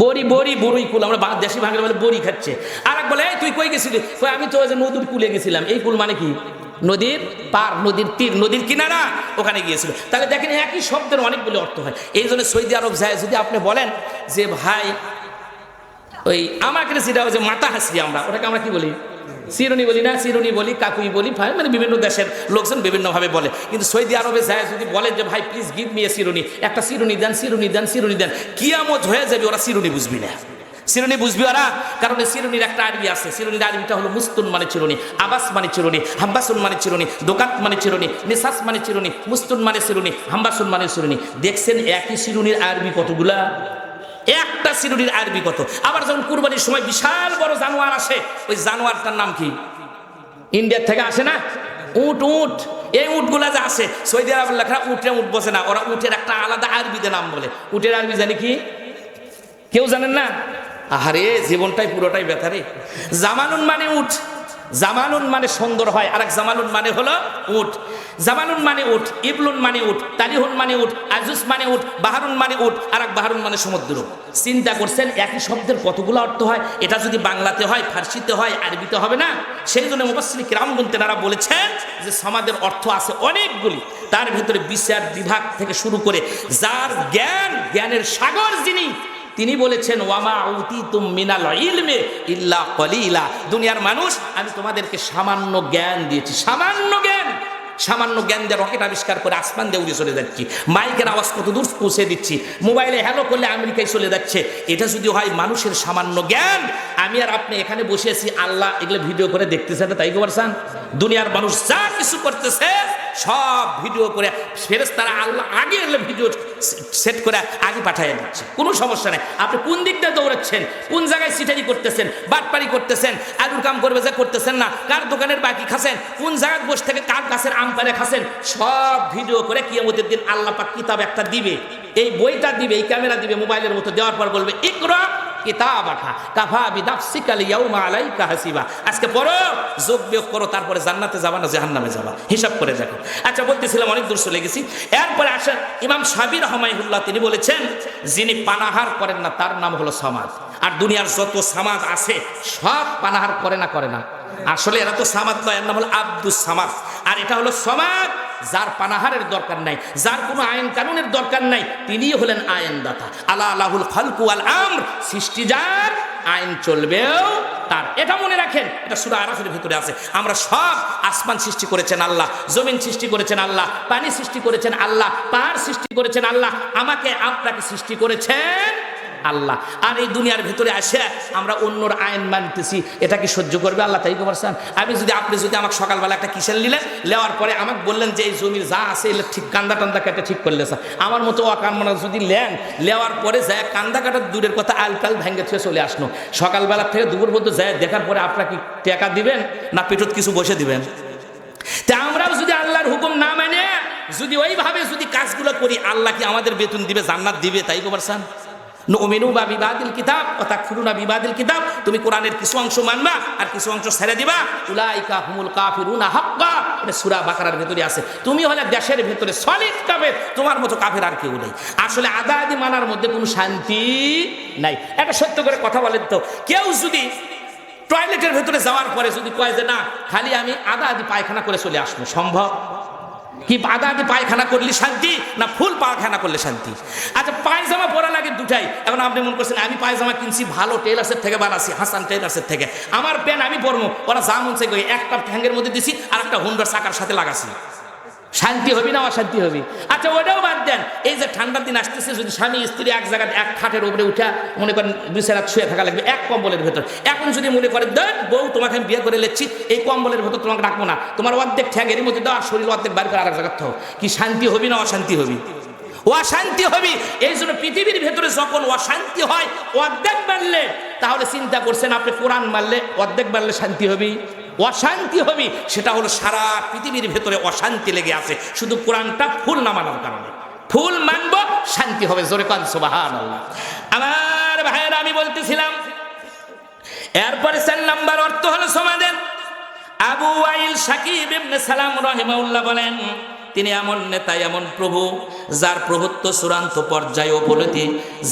[SPEAKER 1] বড়ি বড়ি বড়ই কুল, আমরা দেশি ভাঙলে বলে বড়ি খাচ্ছে। আর এক বলে এই তুই কই গেছিলি? কই আমি তো ওই যে নদীর কুলে গেছিলাম। এই কুল মানে কি? নদীর পার, নদীর তীর, নদীর কিনারা, ওখানে গিয়েছিল। তাহলে দেখেন একই শব্দের অনেকগুলো অর্থ হয়। এই জন্য সৌদি আরব যায় যদি আপনি বলেন যে ভাই ওই আমাকে যেটা ওই যে মাথা হাসি, আমরা ওটাকে আমরা কি বলি? চিরুনি বলি না? চিরুনি বলি, কাকুই বলি, ভাই মানে বিভিন্ন দেশের লোকজন বিভিন্নভাবে বলে। কিন্তু সৌদি আরবে যায় যদি বলে যে ভাই প্লিজ গিভ মি এ চিরুনি, একটা চিরুনি দেন, চিরুনি দেন, চিরুনি দেন, কিয়ামত হয়ে যাবে, ওরা চিরুনি বুঝবি না। চিরুনি বুঝবি ওরা, কারণ চিরুনির একটা আরবি আছে। চিরুনির আরবিটা হলো মুস্তুন মানে চিরুনি, আবাস মানে চিরুনি, হাম্বাসুন মানে চিরুনি, দোকাত মানে চিরুনি, নিসাস মানে চিরুনি, মুস্তুন মানে চিরুনি, হাম্বাসুন মানে চিরুনি। দেখছেন একই চিরুনির আরবি কতগুলা? একটা চিরুনির আরবি কত? আবার যখন কুরবানির সময় বিশাল বড় জানোয়ার আসে, ওই জানোয়ারটার নাম কি? ইন্ডিয়ার থেকে আসে না উট, উট। এই উটগুলা যে আসে সৌদি আরবের লেখা উঠে উঠ বসে না, ওরা উটের একটা আলাদা আরবিতে নাম বলে। উটের আরবি জানি কি? কেউ জানেন না? আহারে জীবনটাই পুরোটাই ব্যথারে। জামানুন মানে উট, জামানুন মানে সুন্দর হয়, আর এক জামানুন মানে হলো উট। জামানুন মানে উট, ইবলুন মানে উট, তালিহুন মানে উট, আজুস মানে উট, বাহারুন মানে উট, আর এক বাহারুন মানে সমুদ্র। চিন্তা করছেন একই শব্দের কতগুলো অর্থ হয়? এটা যদি বাংলাতে হয়, ফার্সিতে হয়, আরবিতে হবে না? সেই জন্য মুফাসসির কিরামগণ তেনারা বলেছেন যে সমাজের অর্থ আছে অনেকগুলি। তার ভিতরে বিচার বিভাগ থেকে শুরু করে যার জ্ঞান, জ্ঞানের সাগর যিনি, তিনি বলেছেন ওয়ামা উতিতুম মিনাল ইলমি ইল্লা কলিলা। দুনিয়ার মানুষ আমি তোমাদেরকে সামান্য জ্ঞান দিয়েছি, সামান্য জ্ঞান। সামান্য জ্ঞান দিয়ে রকেট আবিষ্কার করে আসমান দিয়ে উড়ে চলে যাচ্ছি, মাইকের আওয়াজ কত দূর পৌঁছে দিচ্ছি, মোবাইলে হ্যালো করলে আমেরিকায় চলে যাচ্ছে। এটা যদি হয় মানুষের সামান্য জ্ঞান, আমি আর আপনি এখানে বসে আছি, আল্লাহ এগুলো ভিডিও করে দেখতেছে না, তাই করছেন? দুনিয়ার মানুষ যা কিছু করতেছে সব ভিডিও করে ফেরেশতারা আল্লাহ আগে এগুলো ভিডিও সেট করে আগে পাঠিয়ে দিচ্ছে, কোনো সমস্যা নেই। আপনি কোন দিকটা দৌড়াচ্ছেন, কোন জায়গায় সিটারি করতেছেন, বাটপারি করতেছেন, আলুর কাম করবে যা করতেছেন না, কার দোকানের বাকি খাচ্ছেন, কোন জায়গায় বসে থেকে কার গাছের আম পারে খাচ্ছেন, সব ভিডিও করে কিয়ামতের দিন আল্লাহ পাক কিতাব একটা দিবে, এই বইটা দিবে, এই ক্যামেরা দিবে, মোবাইলের মতো দেওয়ার পর বলবে ইকরা কিতাবাকা কাফা বিনাফসিকা আল-ইয়াউমা আলাইকা হাসিবা। আজকে পড়ো, যোগ বিয়োগ করো, তারপরে জান্নাতে যাবা না জাহান্নামে যাবা, হিসাব করে দেখো। আচ্ছা বলতেছিলাম অনেক দূর চলে গেছি। এরপরে আসেন ইমাম শাফিঈ রাহমাহুল্লাহ, তিনি বলেছেন যিনি পানাহার করেন না তার নাম হলো সামাদ। আর দুনিয়ার যত সামাদ আছে সব পানাহার করে না, করে না। আসলে এরা তো সামাদ নয়, এর নাম হলো আব্দুস সামাদ। আর এটা হলো সামাদ যার পানাহারের দরকার নাই, যার কোনো আইন কানুনের দরকার নাই, তিনি হলেন আইনদাতা। আলা লাহুল খালকু ওয়াল আমর, সৃষ্টি যার, আইন চলবেও তার। এটা মনে রাখেন, এটা সূরা আরাফের ভিতরে আছে। আমরা সব, আসমান সৃষ্টি করেছেন আল্লাহ, জমিন সৃষ্টি করেছেন আল্লাহ, পানি সৃষ্টি করেছেন আল্লাহ, পাহাড় সৃষ্টি করেছেন আল্লাহ, আমাকে আপনাকে সৃষ্টি করেছেন আল্লাহ। আর এই দুনিয়ার ভিতরে আসে আমরা অন্যর আইন মানতেছি, এটা কি সহ্য করবে আল্লাহ? তাই করছেন? আপনি যদি আমাকে সকালবেলা একটা কিসেন নিলেন, নেওয়ার পরে আমাকে বললেন যে এই জমির যা আছে এলে ঠিক কান্দা টান্দা কেটে ঠিক করলে স্যার, আমার মতো অকামনা যদি নেন, নেওয়ার পরে যায় কান্দা কাটার দূরের কথা আলকাল ভেঙে থেকে চলে আসলো, সকালবেলা থেকে দুপুর পর্যন্ত যায় দেখার পরে আপনার কি টাকা দিবেন না পেটত কিছু বসে দিবেন? তা আমরাও যদি আল্লাহর হুকুম না মানে যদি ওইভাবে যদি কাজগুলো করি, আল্লাহ কি আমাদের বেতন দিবে, জান্নাত দিবে? তাই করছেন? নুমিনু বিবাদিল কিতাব ওয়া তাকফুরুনা বিবাদিল কিতাব, তুমি কোরআনের কিছু অংশ মানবা আর কিছু অংশ ছেড়ে দিবা। উলাইকা হুমুল কাফিরুনা হাক্কা, এটা সূরা বাকারার ভিতরে আছে। তুমি হলে দেশের ভিতরে সলিড কাফের, তোমার মতো কাফের আর কেউ নেই। আসলে আদা আদি মানার মধ্যে কোনো শান্তি নাই। এটা সত্য করে কথা বলেন তো, কেউ যদি টয়লেটের ভিতরে যাওয়ার পরে যদি কয় যে না খালি আমি আদা আদি পায়খানা করে চলে আসবো, সম্ভব কি? আদা আদি পায়খানা করলে শান্তি না ফুল পায়খানা করলে শান্তি? আচ্ছা পায়জামা পরা লাগে দুটাই। এখন আপনি মনে করছেন আমি পায়জামা কিনছি ভালো টেলার্সের থেকে বানাচ্ছি, হাসান টেলার্সের থেকে, আমার প্যান্ট আমি পরবো, ওরা যা মনছে একটা ঠ্যাঙ্গের মধ্যে দিছি আর একটা হুন্ডার চাকার সাথে লাগাছি, শান্তি হবি না অশান্তি হবি? আচ্ছা ওটাও বাদ দেন, এই যে ঠান্ডার দিন আসতেছে, যদি স্বামী স্ত্রী এক জায়গায় এক খাটের উপরে উঠা মনে করেন বিছানা শুয়ে থাকা লাগবে এক কম্বলের ভেতর, এখন যদি মনে করেন দেখ বউ তোমাকে আমি বিয়ে করে লেচ্ছি, এই কম্বলের ভেতর তোমাকে রাখবো না, তোমার অর্ধেক ঠ্যাঙ্গের মধ্যে দাও আর শরীর অর্ধেক বাইর করে আরেক জায়গায় থাও, কি শান্তি হবি না অশান্তি হবি? অশান্তি হবি। এই জন্য পৃথিবীর ভেতরে যখন অশান্তি হয় অর্ধেক মারলে, তাহলে চিন্তা করছেন আপনি কোরআন মারলে অর্ধেক মারলে শান্তি হবি? অশান্তি হবি, সেটা হলো সারা পৃথিবীর ভেতরে অশান্তি লেগে আছে শুধু কোরআনটা ফুল না মানার কারণে। ফুল মানবো, শান্তি হবে। জোরে কান সুবহানাল্লাহ। আমার ভাইয়েরা, আমি বলতেছিলাম এরপরে 4 নাম্বার অর্থ হলো সমাজের। আবু ওয়াইল শাকিব ইবনে সালাম রাহিমাহুল্লাহ বলেন, তিনি এমন নেতা, এমন প্রভু যার প্রভুত্ব চূড়ান্ত পর্যায়ে উপনীত,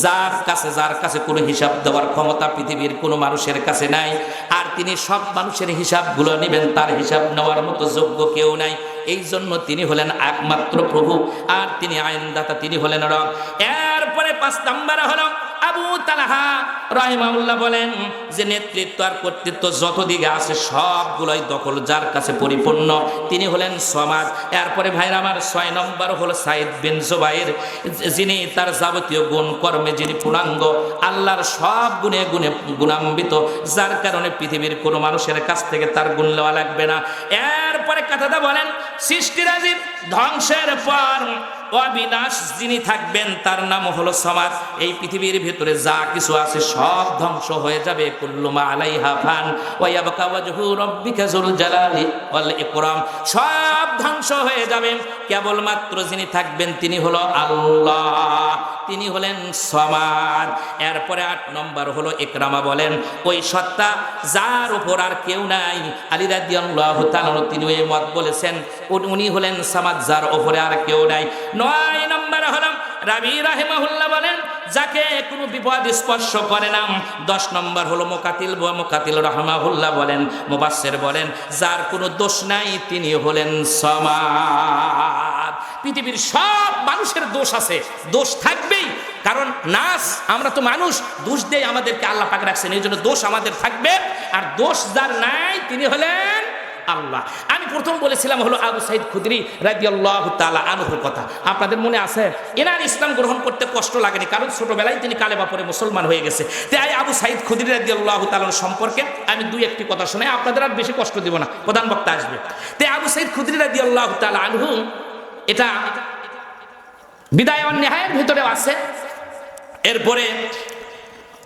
[SPEAKER 1] যার কাছে কোনো হিসাব দেওয়ার ক্ষমতা পৃথিবীর কোনো মানুষের কাছে নাই। আর তিনি সব মানুষের হিসাবগুলো নেবেন, তার হিসাব নেওয়ার মতো যোগ্য কেউ নাই। এই জন্য তিনি হলেন একমাত্র প্রভু, আর তিনি আইনদাতা, তিনি হলেন রব। এরপরে 5 নাম্বারে হলো আবু তালহা রাহিমাহুল্লাহ বলেন যে নেতৃত্ব আর কর্তৃত্ব যত দিকে আছে সবগুলোই দখল যার কাছে পরিপূর্ণ, তিনি হলেন সমাজ। এরপরে ভাইরা আমার 6 নম্বর হলো সাইদ বিন জুবাইর, যিনি তার যাবতীয় গুণ কর্মে যিনি পূর্ণাঙ্গ, আল্লাহর সব গুণে গুণে গুণান্বিত, যার কারণে পৃথিবীর কোনো মানুষের কাছ থেকে তার গুণ নেওয়া লাগবে না। এরপরে কথাটা বলেন সৃষ্টিরাজির ধ্বংসের পর অবিনাশ যিনি থাকবেন তার নাম হলো সমাজ। এই পৃথিবীর ভিতরে যা কিছু আছে সব ধ্বংস হয়ে যাবে। কুল্লু মা আলাইহা ফান ওয়া ইয়াবকা ওয়াজহু রাব্বিকা যুল জালালি ওয়াল ইকরাম, সব ধ্বংস হয়ে যাবে, কেবলমাত্র যিনি থাকবেন তিনি হলো আল্লাহ, তিনি হলেন সমাজ। এরপরে 8 নম্বর হলো ইকরামা বলেন ওই সত্তা যার উপর আর কেউ নাই। আলী রাদিয়াল্লাহু তাআলা তিনি এই মত বলেছেন, উনি হলেন সমাজ, যার উপরে আর কেউ নাই। 9 নম্বর হলো রাবি রাহিমাহুল্লাহ বলেন যাকে কোনো বিপদ স্পর্শ করে না। 10 নম্বর হলো মুকাতিল রাহিমাহুল্লাহ বলেন, মুফাসসির বলেন যার কোনো দোষ নাই তিনি হলেন সমাজ। পৃথিবীর সব মানুষের দোষ আছে, দোষ থাকবেই, কারণ নাস, আমরা তো মানুষ, দোষ দেই আমাদেরকে আল্লাহ পাক রাখছেন, এই জন্য দোষ আমাদের থাকবে। আর দোষ যার নাই তিনি হলেন আল্লাহ। আমি প্রথম বলেছিলাম হলো আবু সাইদ খুদরি রাদিয়াল্লাহু তাআলা আনহুর কথা, আপনাদের মনে আছে? এনার ইসলাম গ্রহণ করতে কষ্ট লাগেনি, কারণ ছোটবেলায় তিনি কালেমা পড়ে মুসলমান হয়ে গেছে। তাই আবু সাইদ খুদরি রাদিয়াল্লাহু তাআলা সম্পর্কে আমি 2-1টি কথা শোনাই, আপনাদের আর বেশি কষ্ট দিব না, প্রধান বক্তা আসবে। তাই আবু সাইদ খুদরি রাদিয়াল্লাহু তাআলা আনহু, এটা বিদায় ওয়ান নিহায়ার ভিতরেও আছে। এরপরে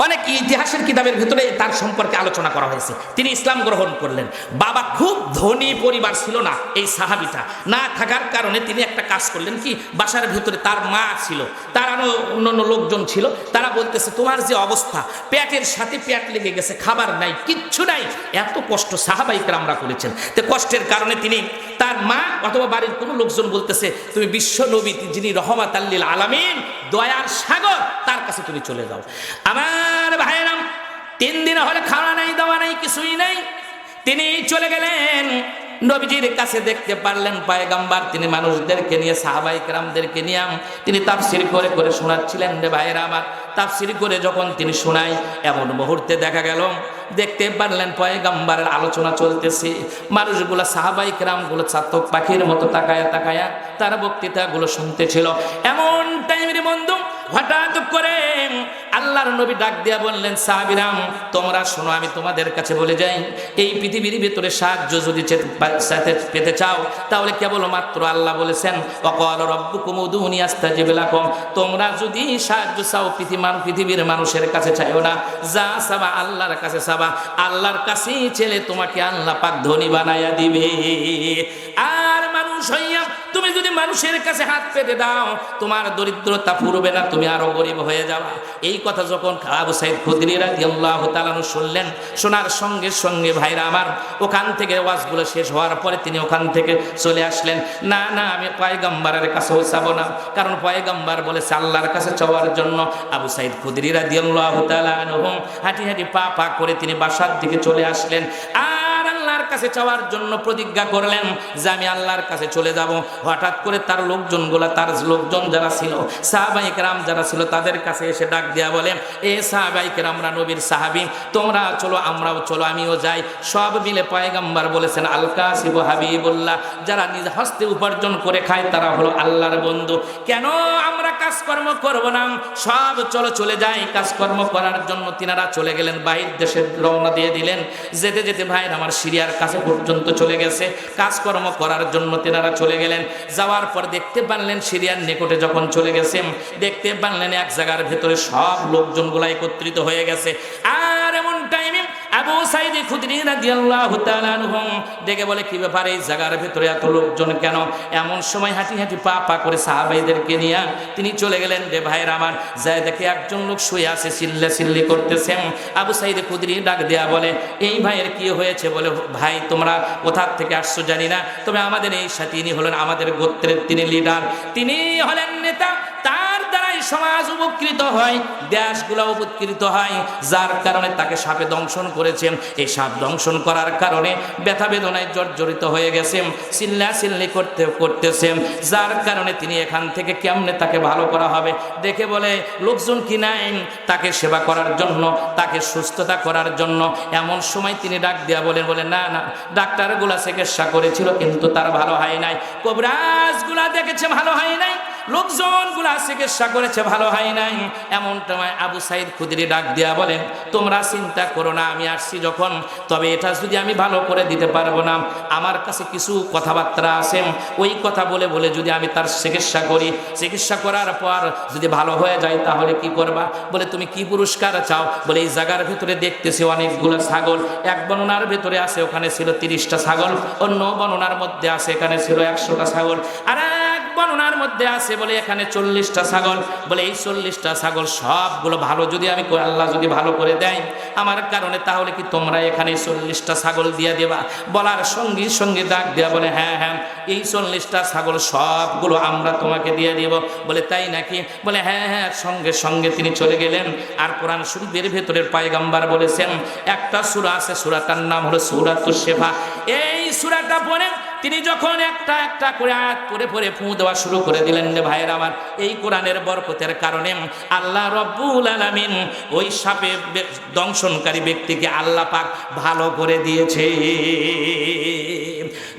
[SPEAKER 1] অনেক ইতিহাসের কিতাবের ভিতরে তার সম্পর্কে আলোচনা করা হয়েছে। তিনি ইসলাম গ্রহণ করলেন। বাবা খুব ধনী পরিবার ছিল না এই সাহাবিটা, না থাকার কারণে তিনি একটা কাজ করলেন কি, বাসার ভিতরে তার মা ছিল, তার আরো অন্যান্য লোকজন ছিল, তারা বলতেছে তোমার যে অবস্থা, পেটের সাথে পেট লেগে গেছে, খাবার নাই, কিচ্ছু নাই, এত কষ্ট সাহাবায়ে কেরামরা করেছেন। তো কষ্টের কারণে তিনি, তার মা অথবা বাড়ির কোনো লোকজন বলতেছে তুমি বিশ্ব নবী যিনি রহমাতাল লিল আলামিন, দয়ার সাগর, তার কাছে তুমি চলে যাও। আমার ভাইরাম, 3 দিন হলে খাওয়া নাই, দাওয়া নাই, কিছুই নাই, তিনি চলে গেলেন নবীজির কাছে। দেখতে পারলেন পয়গম্বর তিনি মানুষদেরকে নিয়ে, সাহাবায়ে কেরামদেরকে নিয়ে তিনি তাফসীর করে করে শোনাচ্ছিলেন। রে ভাইরা আমার, তাফসীর করে যখন তিনি শোনায়, এমন মুহূর্তে দেখা গেল, দেখতে পারলেন পয়গম্বরের আলোচনা চলতেছে, মানুষগুলো সাহাবায়ে কেরামগুলো চাতক পাখির মতো তাকায়া তাকায়া তার বক্তৃতাগুলো শুনতেছিল। এমন টাইমের বন্ধু হঠাৎ করে আল্লাহর নবী ডাক দিয়া বললেন, সাহাবীরাম তোমরা শোনো, আমি তোমাদের কাছে বলে যাই, এই পৃথিবীর ভিতরে সাহায্য যদি পেতে চাও তাহলে কেবলমাত্র আল্লাহ বলেছেন ওয়াকাল রাব্বুকুম উদুনি আস্তাজিব লাকুম, তোমরা যদি সাহায্য চাও পৃথিবীর মানুষের কাছে চাইও না, যা চাবা আল্লাহর কাছে চাবা, আল্লাহর কাছেই চেলে তোমাকে আল্লাহ পাক ধনী বানায়া দিবে। আর মানুষ হইয়া তুমি যদি মানুষের কাছে হাত পেতে দাও, তোমার দরিদ্রতা ফুরবে না, তুমি আরো গরিব হয়ে যাবা। এই কথা যখন আবু সাইদ খুদরি রাদিয়াল্লাহু তাআলা শুনলেন, শোনার সঙ্গে সঙ্গে ভাইরা আমার, ওখান থেকে ওয়াজগুলো শেষ হওয়ার পরে তিনি ওখান থেকে চলে আসলেন। না না, আমি পয়গম্বরের কাছেও চাবো না, কারণ পয়গম্বর বলেছে আল্লাহর কাছে চাওয়ার জন্য। আবু সাইদ খুদরি রাদিয়াল্লাহু তাআলা আনহু হাঁটি হাঁটি পা পা করে তিনি বাসার দিকে চলে আসলেন। আর আল্লাহর কাছে চাওয়ার জন্য প্রতিজ্ঞা করলেন যে আমি আল্লাহর কাছে চলে যাব। হঠাৎ করে তার লোকজন যারা ছিল, সাহাবায়ে কেরাম যারা ছিল, তাদের কাছে এসে ডাক দিয়া বলে, এ সাহাবায়ে কেরামরা নবীর সাহাবী, তোমরা চলো, আমরাও চলো, আমিও যাই। সব মিলে পয়গম্বর বলেছেন আল কাসিবু হাবিবুল্লাহ, যারা নিজ হস্তে উপার্জন করে খায় তারা হলো আল্লাহর বন্ধু। কেন আমরা কাজকর্ম করব না? সব চলো চলে যাই কাজকর্ম করার জন্য। তিনারা চলে গেলেন, বাহির দেশে রওনা দিয়ে দিলেন। যেতে যেতে ভাইয়ের আমার সিরিয়ার কাছে পর্যন্ত চলে গেছে, কাজকর্ম করার জন্য তিনারা চলে গেলেন। যাওয়ার পর দেখতে পারলেন সিরিয়ার নিকটে যখন চলে গেছেন, দেখতে পারলেন এক জায়গার ভেতরে সব লোকজনগুলা একত্রিত হয়ে গেছে। আর এমন টাইমে আবু সাঈদ খুদরি রাদিয়াল্লাহু তাআলা আনহু ডেকে বলে, কি ব্যাপার এই জায়গার ভিতরে এত লোকজন কেন? এমন সময় হাঁটি হাঁটি পা পা করে সাহাবাইদেরকে নিয়ে তিনি চলে গেলেন। রে ভাইয়ের আমার, যায় দেখে একজন লোক শুয়ে আছে, চিল্লাচিল্লি করতেছেন। আবু সাঈদ খুদরি ডাক দেয়া বলে, এই ভাইয়ের কি হয়েছে? বলে, ভাই তোমরা কোথা থেকে আসছো জানি না, তবে আমাদের এই সাথে ইনি হলেন আমাদের গোত্রের, তিনি লিডার, তিনি হলেন নেতা, তার দ্বারাই সমাজ উপকৃত হয়, দেশগুলো উপকৃত হয়, যার কারণে তাকে সাপে দংশন করেছেন। এই সাপ দংশন করার কারণে ব্যথা বেদনায় জর্জরিত হয়ে গেছেন, চিল্লাচিল্লি করতেছেন, যার কারণে তিনি এখান থেকে কেমনে তাকে ভালো করা হবে দেখে বলে, লোকজন কি নাই তাকে সেবা করার জন্য, তাকে সুস্থতা করার জন্য? এমন সময় তিনি ডাক দিয়া বলে, না না, ডাক্তারগুলা চিকিৎসা করেছিল কিন্তু তার ভালো হয় নাই, কবিরাজগুলা দেখেছে ভালো হয় নাই, লোকজনগুলা চিকিৎসা করেছে ভালো হয় নাই। এমন সময় আবু সাঈদ খুদরি ডাক দিয়া বলেন, তোমরা চিন্তা করো না, আমি আসছি যখন, তবে এটা যদি আমি ভালো করে দিতে পারবো না, আমার কাছে কিছু কথাবার্তা আছে, ওই কথা বলে বলে যদি আমি তার চিকিৎসা করি, চিকিৎসা করার পর যদি ভালো হয়ে যায় তাহলে কি করবা? বলে, তুমি কি পুরস্কার চাও? বলে, এই জায়গার ভিতরে দেখতেছি অনেকগুলো ছাগল, এক বর্ণনার ভিতরে আছে ওখানে ছিল 30টা ছাগল, অন্য বর্ণনার মধ্যে আছে এখানে ছিল 100টা ছাগল, আর এক বর্ণনার মধ্যে আছে বলে এখানে 40টা ছাগল। বলে, এই 40টা ছাগল সবগুলো ভালো যদি আমি আল্লাহ যদি ভালো করে দেয় আমার কারণে, তাহলে কি তোমরা এখানে 40টা ছাগল দিয়ে দেবা? বলার সঙ্গে সঙ্গে ডাক দেয়া বলে, হ্যাঁ হ্যাঁ, এই 40টা ছাগল সবগুলো আমরা তোমাকে দিয়ে দেব। বলে, তাই নাকি? বলে, হ্যাঁ হ্যাঁ। সঙ্গে সঙ্গে তিনি চলে গেলেন। আর কোরআন শরীফের ভেতরের পয়গম্বর বলেছেন, একটা সূরা আছে, সূরাটার নাম হলো সূরাতুশ শিফা। এই সূরাটা পড়ে তিনি যখন একটা একটা করে আয়াত পড়ে পড়ে ফু দেওয়া শুরু করে দিলেন, রে ভাইয়ের আমার, এই কোরআনের বরকতের কারণে আল্লাহ রব্বুল আলামিন ওই সাপে দংশনকারী ব্যক্তিকে আল্লাহ পাক ভালো করে দিয়েছে।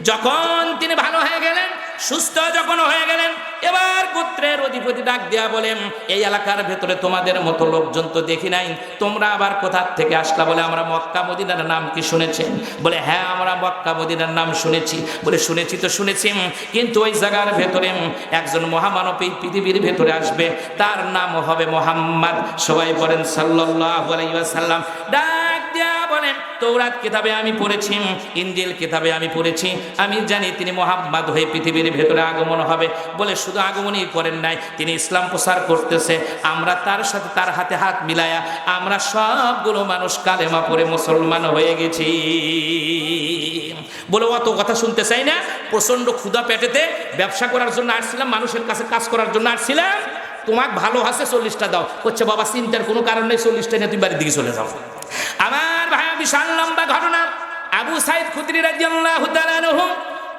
[SPEAKER 1] যখন তিনি ভালো হয়ে গেলেন, সুস্থ যখন হয়ে গেলেন, এবার গোত্রের অধিপতি ডাক দেয়া বলেন, এই এলাকার ভেতরে তোমাদের মতো লোকজন তো দেখি নাই, তোমরা আবার কোথা থেকে আসলা? বলে, আমরা মক্কা মদিনার নাম কি শুনেছেন? বলে, হ্যাঁ, আমরা মক্কা মদিনার নাম শুনেছি। বলে, শুনেছি তো শুনেছি, কিন্তু ওই জায়গার ভেতরে একজন মহামানব এই পৃথিবীর ভেতরে আসবে, তার নাম হবে মুহাম্মদ। সবাই বলেন সাল্লাল্লাহু আলাইহি ওয়াসাল্লাম। ডাক দেয়া বলেন, তৌরাত কিতাবে আমি পড়েছি, ইনজিল কিতাবে আমি পড়েছি, আমি জানি তিনি মুহাম্মদ হয়ে পৃথিবীর ভেতরে আগমন হবে। বলে, শুধু আগমনই করেন নাই, তিনি ইসলাম প্রচার করতেছে, আমরা তার সাথে তার হাতে হাত মিলায়া আমরা সবগুলো মানুষ কালেমা পড়ে মুসলমান হয়ে গেছি। বলে, অত কথা শুনতে চাই না, প্রচন্ড ক্ষুধা পেটেতে ব্যবসা করার জন্য আসছিলাম, মানুষের কাছে কাজ করার জন্য আসছিলাম, তোমাক ভালো আছে 40টা দাও। করছে, বাবা চিন্তার কোনো কারণ নেই, 40টা নিয়ে তুমি বাড়ির দিকে চলে যাও। আমার ভাইয়া, বিশাল লম্বা ঘটনা। আবু সাঈদ খুদরি রাদিয়াল্লাহু তাআলা আনহু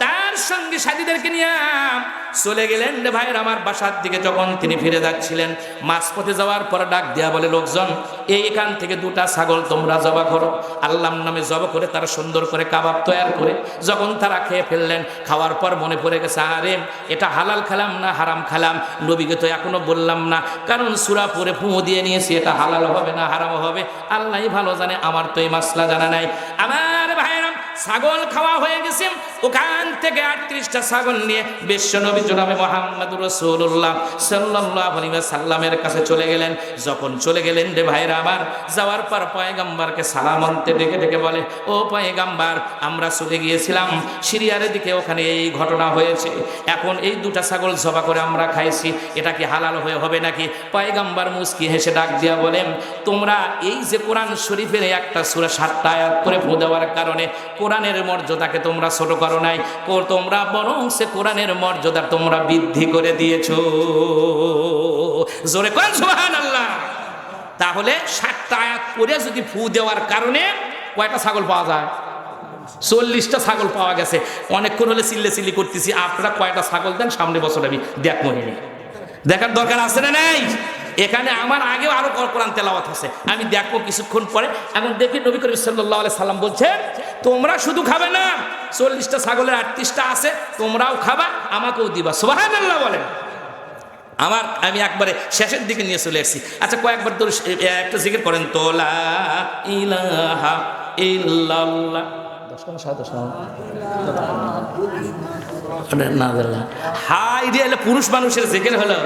[SPEAKER 1] তার সঙ্গে সাথীদেরকে নিয়ে চলে গেলেন। রে ভাইয়ের আমার, বাসার দিকে যখন তিনি ফিরে যাচ্ছিলেন, মাঝপথে যাওয়ার পর ডাক দেয়া বলে, লোকজন, এইখান থেকে 2টা ছাগল তোমরা জবা করো, আল্লাহর নামে জবা করে তারা সুন্দর করে কাবাব তৈরি করে যখন তারা খেয়ে ফেললেন, খাওয়ার পর মনে পড়ে গেছে, আরে এটা হালাল খেলাম না হারাম খেলাম, নবীকে তো এখনো বললাম না, কারণ সূরা পড়ে ফু দিয়ে নিয়েছি, এটা হালাল হবে না হারাম হবে আল্লাহই ভালো জানে, আমার তো এই মাসলা জানা নাই। আমার ভাইয়েরা, ছাগল খাওয়া হয়ে গেছে, ওখান থেকে 38টা ছাগল নিয়ে বিশ্বনবী জনাবে মুহাম্মদুর রাসূলুল্লাহ সাল্লাল্লাহু আলাইহি ওয়াসাল্লামের কাছে চলে গেলেন। যখন চলে গেলেন, রে ভাইরা আমার, যাওয়ার পর পয়গম্বরকে সালাম আনতে ডেকে ডেকে বলে, ও পয়গম্বর, আমরা চলে গিয়েছিলাম সিরিয়ার দিকে, ওখানে এই ঘটনা হয়েছে, এখন এই 2টা ছাগল জবা করে আমরা খাইছি, এটা কি হালাল হয়ে হবে নাকি? পয়গম্বর মুস্কি হেসে ডাক দিয়া বলেন, তোমরা এই যে কোরআন শরীফের একটা সূরা 7টা আয়াত করে ফু দেওয়ার কারণে কোরআনের মর্যাদাকে তোমরা ছোট করো নাই, তোমরা বরং সে কোরআনের মর্যাদা তোমরা বৃদ্ধি করে দিয়েছো। জোরে কোন সুবহানাল্লাহ। তাহলে 7টা আয়াত পড়ে যদি ফু দেওয়ার কারণে কয়টা ছাগল পাওয়া যায়? 40টা ছাগল পাওয়া গেছে। অনেকক্ষণ হলে চিল্লি করতেছি, আপনারা কয়টা ছাগল দেন, সামনে বছর আমি দেখবো, দেখার দরকার আছে না নাই? এখানে আমার আগেও আরো কোরআন তেলাওয়াত আছে, আমি দেখবো কিছুক্ষণ পরে। এখন দেখি নবী করিম সাল্লাল্লাহু আলাইহি সাল্লাম বলছেন, তোমরা শুধু খাবে না, 40টা ছাগলের 38টা আছে, তোমরাও খাবা, আমাকেও দিবা। সুবহানাল্লাহ বলেন। আমি একবারে শেষের দিকে নিয়ে চলে এসেছি। আচ্ছা, কয়েকবার ধরে একটা জিকির করেন তো, লা ইলাহা ইল্লাল্লাহ। হাই রে, পুরুষ মানুষের জিকির হলো।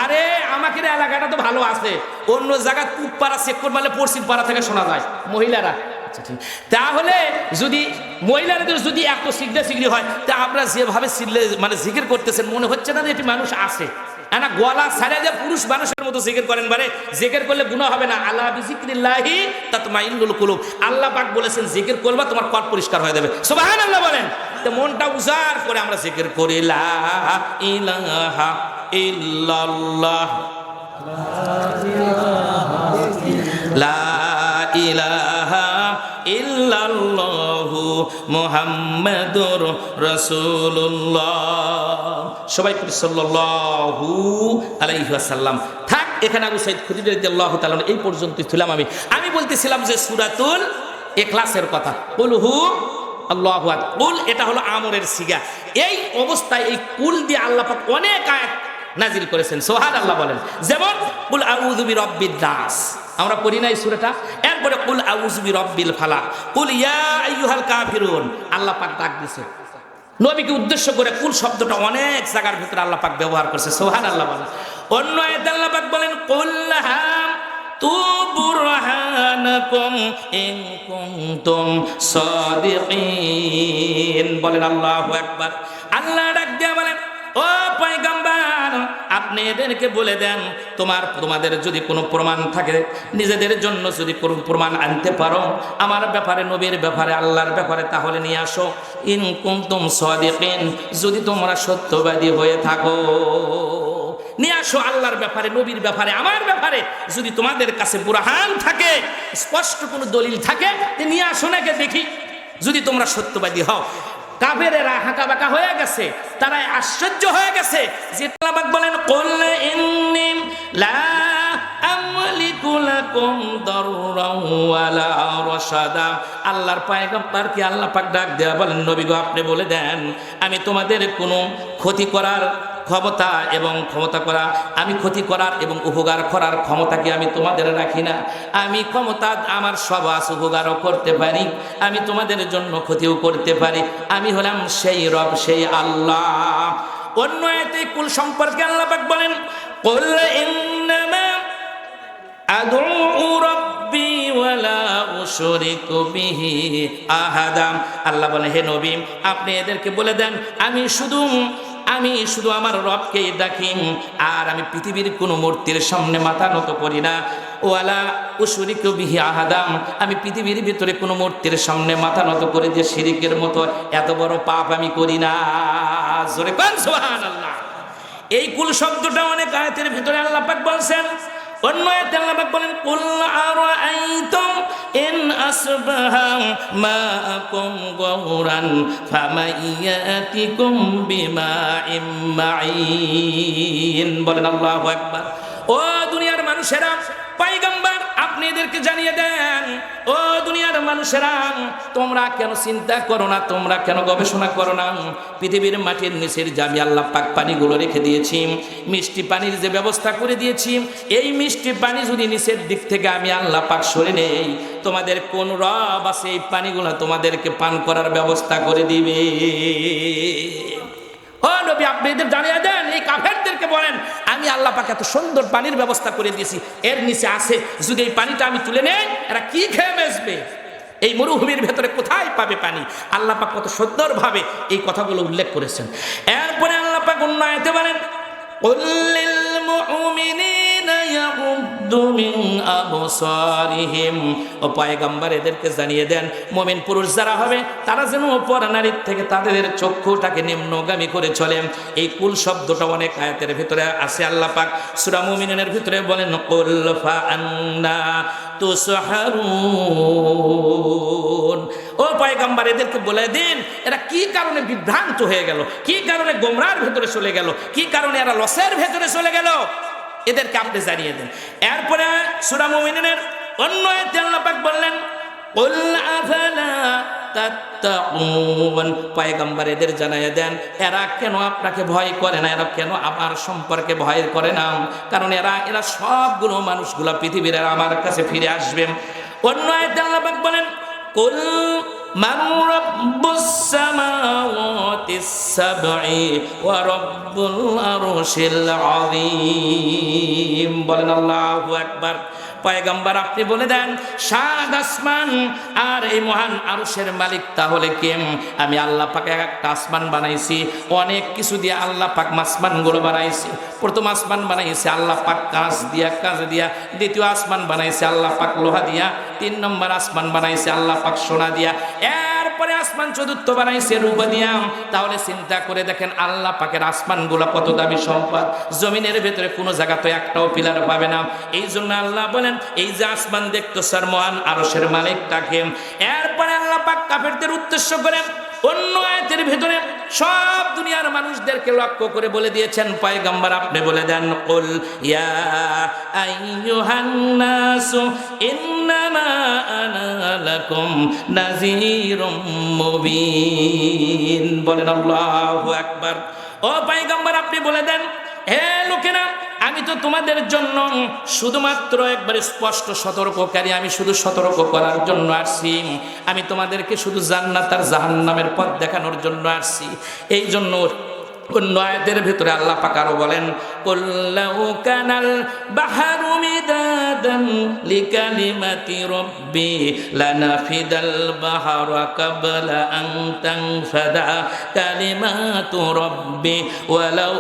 [SPEAKER 1] আরে আমাকে এলাকাটা তো ভালো আছে, অন্য জায়গায় পুব পাড়া চেক করে মারলে পশ্চিম পাড়া থেকে শোনা যায়, মহিলারা আচ্ছা ঠিক। তাহলে যদি মহিলাদের যদি এত সিগড়ি হয়, তা আমরা যেভাবে মানে জিকির করতেছেন মনে হচ্ছে না যে এটি মানুষ আছে না? গলা ছাড়া যে পুরুষ মানুষের মতো জিকির করেন, বারে জিকির করলে গুনাহ হবে না। আল্লাহ বিযিকরিল্লাহি তাতমাইন্নুল কুলুব, আল্লাহ পাক বলেছেন জিকির করবা তোমার কল পরিষ্কার হয়ে যাবে। সুবহানাল্লাহ বলেন। তো মনটা উজাড় করে আমরা জিকির করি, লা ইলাহা ইল্লাল্লাহ, লা ইলাহা ইল্লাল্লাহু মুহাম্মাদুর রাসূলুল্লাহ। সবাই সাল্লাল্লাহু আলাইহি ওয়াসাল্লাম। থাক, এখানে আবু সাঈদ খুদরি রাদিয়াল্লাহু তাআলা এই পর্যন্তই ছিলাম। আমি বলতেছিলাম যে সূরাতুল ইখলাসের কথা, কুল হু আল্লাহু আহাদ, কুল এটা হলো আমরের সিগা। এই অবস্থায় এই কুল দিয়ে আল্লাহ পাক অনেক আয়াত নাজিল করেছেন। সুবহানাল্লাহ বলেন। যেমন কুল আউযু বিরাব্বিন নাস, আমরা পড়ি না এই সূরাটা। এরপরে কুল আউযু বিরাব্বিল ফালাক, কুল ইয়া আইয়ুহাল কাফিরুন, আল্লাহ পাক ডাক দিয়েছে নবীকে উদ্দেশ্য করে। কুল শব্দটা অনেক জায়গার ভিতরে আল্লাহ পাক ব্যবহার করছে। সুবহানাল্লাহ বলেন। অন্য আয়াতে আল্লাহ পাক বলেন কুল হাম তু বুরহানাকুম ইন কুনতুম সাদিকিন, বলেন আল্লাহু আকবার। আল্লাহ ডাক দিয়ে বলেন, ও পয়গম্বর, আপনি এদেরকে বলে দেন তোমাদের যদি কোনো প্রমাণ থাকে, নিজেদের জন্য যদি কোনো প্রমাণ আনতে পারো আমার ব্যাপারে, নবীর ব্যাপারে, আল্লাহর ব্যাপারে, তাহলে নিয়ে আসো। ইন কুনতুম সাদিকিন, যদি তোমরা সত্যবাদী হয়ে থাকো নিয়ে আসো। আল্লাহর ব্যাপারে, নবীর ব্যাপারে, আমার ব্যাপারে যদি তোমাদের কাছে বুরহান থাকে, স্পষ্ট কোনো দলিল থাকে, নিয়ে আসো নাকি দেখি, যদি তোমরা সত্যবাদী হও। কাফেরেরা হাঁকা বাঁকা হয়ে গেছে, তারা আশ্চর্য হয়ে গেছে। যে আল্লাহ বলেন কুল ইন্নী লা আমলিকু লাকুম দাররান ওয়ালা রাশাদা, আল্লাহর পয়গম্বরকে আল্লাহ পাক ডাক দেয়া বলেন, নবী গো আপনি বলে দেন আমি তোমাদের কোনো ক্ষতি করার ক্ষমতা এবং আমি ক্ষতি করার এবং উপকার করার ক্ষমতাকে আমি তোমাদের রাখি না। আমি ক্ষমতা আমার সব আছে, উপকারও করতে পারি, আমি তোমাদের জন্য ক্ষতিও করতে পারি। আমি হলাম সেই রব, সেই আল্লাহ। অন্য আয়াতে কুল সম্পর্কে আল্লাহ পাক বলেন কুল ইন্নামা আদউ রাব্বি ওয়ালা উশরিকু বিহি আহাদা, আল্লাহ বলেন হে নবী আপনি এদেরকে বলে দেন আমি শুধু আমার রবকেই ডাকি, আর আমি পৃথিবীর কোনো মূর্তির সামনে মাথা নত করি না। ওয়ালা উশরিকু বিহি আহাদাম, আমি পৃথিবীর ভিতরে কোনো মূর্তির সামনে মাথা নত করে যে শিরিকের মতো এত বড় পাপ আমি করি না। জোরে কোন সুবহানাল্লাহ। এই কুল শব্দটা অনেক আয়াতের ভিতরে আল্লাহ পাক বলছেন। অন্য আয়াতে আল্লাহ পাক বলেন কুল আরাআইতুম ইন আসবাহা মাআকুম গাওরান ফামাইয়াতিকুম বিমাইম মাইন, বলেন আল্লাহু আকবার। ও দুনিয়ার মানুষেরা, পয়গম্বর আপনি এদেরকে জানিয়ে দেন, ও দুনিয়ার মানুষেরা তোমরা কেন চিন্তা করো না, তোমরা কেন গবেষণা করো না, পৃথিবীর মাটির নিচের যে আমি আল্লাহ পাক পানিগুলো রেখে দিয়েছি, মিষ্টি পানির যে ব্যবস্থা করে দিয়েছি, এই মিষ্টি পানি যদি নিচের দিক থেকে আমি আল্লাহ পাক সরে নেই, তোমাদের কোন রব আছে এই পানিগুলো তোমাদেরকে পান করার ব্যবস্থা করে দিবে? ও নবী আপনি এদের জানিয়ে দেন, এই কাফেরদেরকে বলেন আমি আল্লাহ পাক এত সুন্দর পানির ব্যবস্থা করে দিয়েছি, এর নিচে আছে, যদি এই পানিটা আমি তুলে নেই এরা কি খেয়ে বেসবে? এই মরুভূমির ভেতরে কোথায় পাবে পানি? আল্লাহ পাক কত সুন্দরভাবে এই কথাগুলো উল্লেখ করেছেন। এরপরে আল্লাহ পাক অন্য আয়াতে বলেন কুল লিল মুমিনিনা ইয়াগুদ্দু মিন আবসারিহিম, ও পয়গম্বর এদেরকে জানিয়ে দেন মুমিন পুরুষ যারা হবে তারা যেন অপর নারীর থেকে তাদের চক্ষুটাকে নিম্নগামী করে চলে। এই কুল শব্দটা অনেক আয়াতের ভিতরে আছে। আল্লাহ পাক সূরা মুমিনের ভিতরে বলেন কুল ফাআন্না তুসহারুন, ও পয়গম্বর এদেরকে বলে দিন এরা কি কারণে বিভ্রান্ত হয়ে গেল, কি কারণে গোমরার ভেতরে চলে গেল, কি কারণে এরা লসের ভেতরে চলে গেল, এদেরকে আপনি জানিয়ে দেন। এরপরে সূরা মুমিনের অন্য আয়াতে আল্লাহ পাক বললেন কুল আফালা তাত্তাকুন, পয়গম্বর এদের জানিয়ে দেন এরা কেন আপনাকে ভয় করে না, এরা কেন আমার সম্পর্কে ভয় করে না, কারণ এরা সবগুলো মানুষগুলো পৃথিবীর আমার কাছে ফিরে আসবে। অন্য আয়াতে আল্লাহ পাক বলেন কুল মান রাব্বুস সামাওয়াতি রাব্বিস সাবঈ ওয়া রাব্বুল আরশিল আযীম। বলেন আল্লাহু আকবার। পয়গম্বর আপনি বলে দেন, সাত আসমান আর এই মহান আরশের মালিক তাহলে কে? আমি আল্লাহ পাক একটা আসমান বানাইছি, অনেক কিছু দিয়ে আল্লাহ পাক আসমানগুলো বানাইছি। প্রথম আসমান বানাইছে আল্লাহ পাক কাঁচ দিয়া, দ্বিতীয় আসমান বানাইছে আল্লাহ পাক লোহা দিয়া, 3 নম্বর আসমান বানাইছে আল্লাহ পাক সোনা দিয়া, এরপরে আসমান চতুর্থ বানাইছে রূপা দিয়া। তাহলে চিন্তা করে দেখেন আল্লাহ পাকের আসমানগুলো কত দামি সম্পদ। জমিনের ভেতরে কোনো জায়গা তো একটাও পিলার পাবে না। এই জন্য আল্লাহ বলেন, এই যে আসমান দেখতো স্যার মহান আরশের মালিকটাকে। এরপরে আল্লাহ পাক কাফেরদের উদ্দেশ্য করে অন্য আয়াতের ভেতরে সব দুনিয়ার মানুষদেরকে লক্ষ্য করে বলে দিয়েছেন, পয়গম্বর আপনি বলে দেন, কুল ইয়া আইয়ুহান নাসু ইন্নামা আনা লাকুম নাযীরুম মুবিন। বলেন আল্লাহু আকবার। ও পয়গম্বর আপনি বলে দেন, হে লোকেরা, আমি তো তোমাদের জন্য শুধুমাত্র একবার স্পষ্ট সতর্ককারী, আমি শুধু সতর্ক করার জন্য আসছি। আমি তোমাদেরকে শুধু জান্নাত আর জাহান্নামের পথ দেখানোর জন্য আসছি। এই জন্য অন্য আয়াতের ভিতরে আল্লাহ পাক আরো বলেন, কুল্লাউ কানাল বাহরু মিদাদান লিকালিমাতি রাব্বি লানাফিদাল বাহরু ক্বাবলা আন তানফাদা কালিমাতু রাব্বি ওয়ালাউ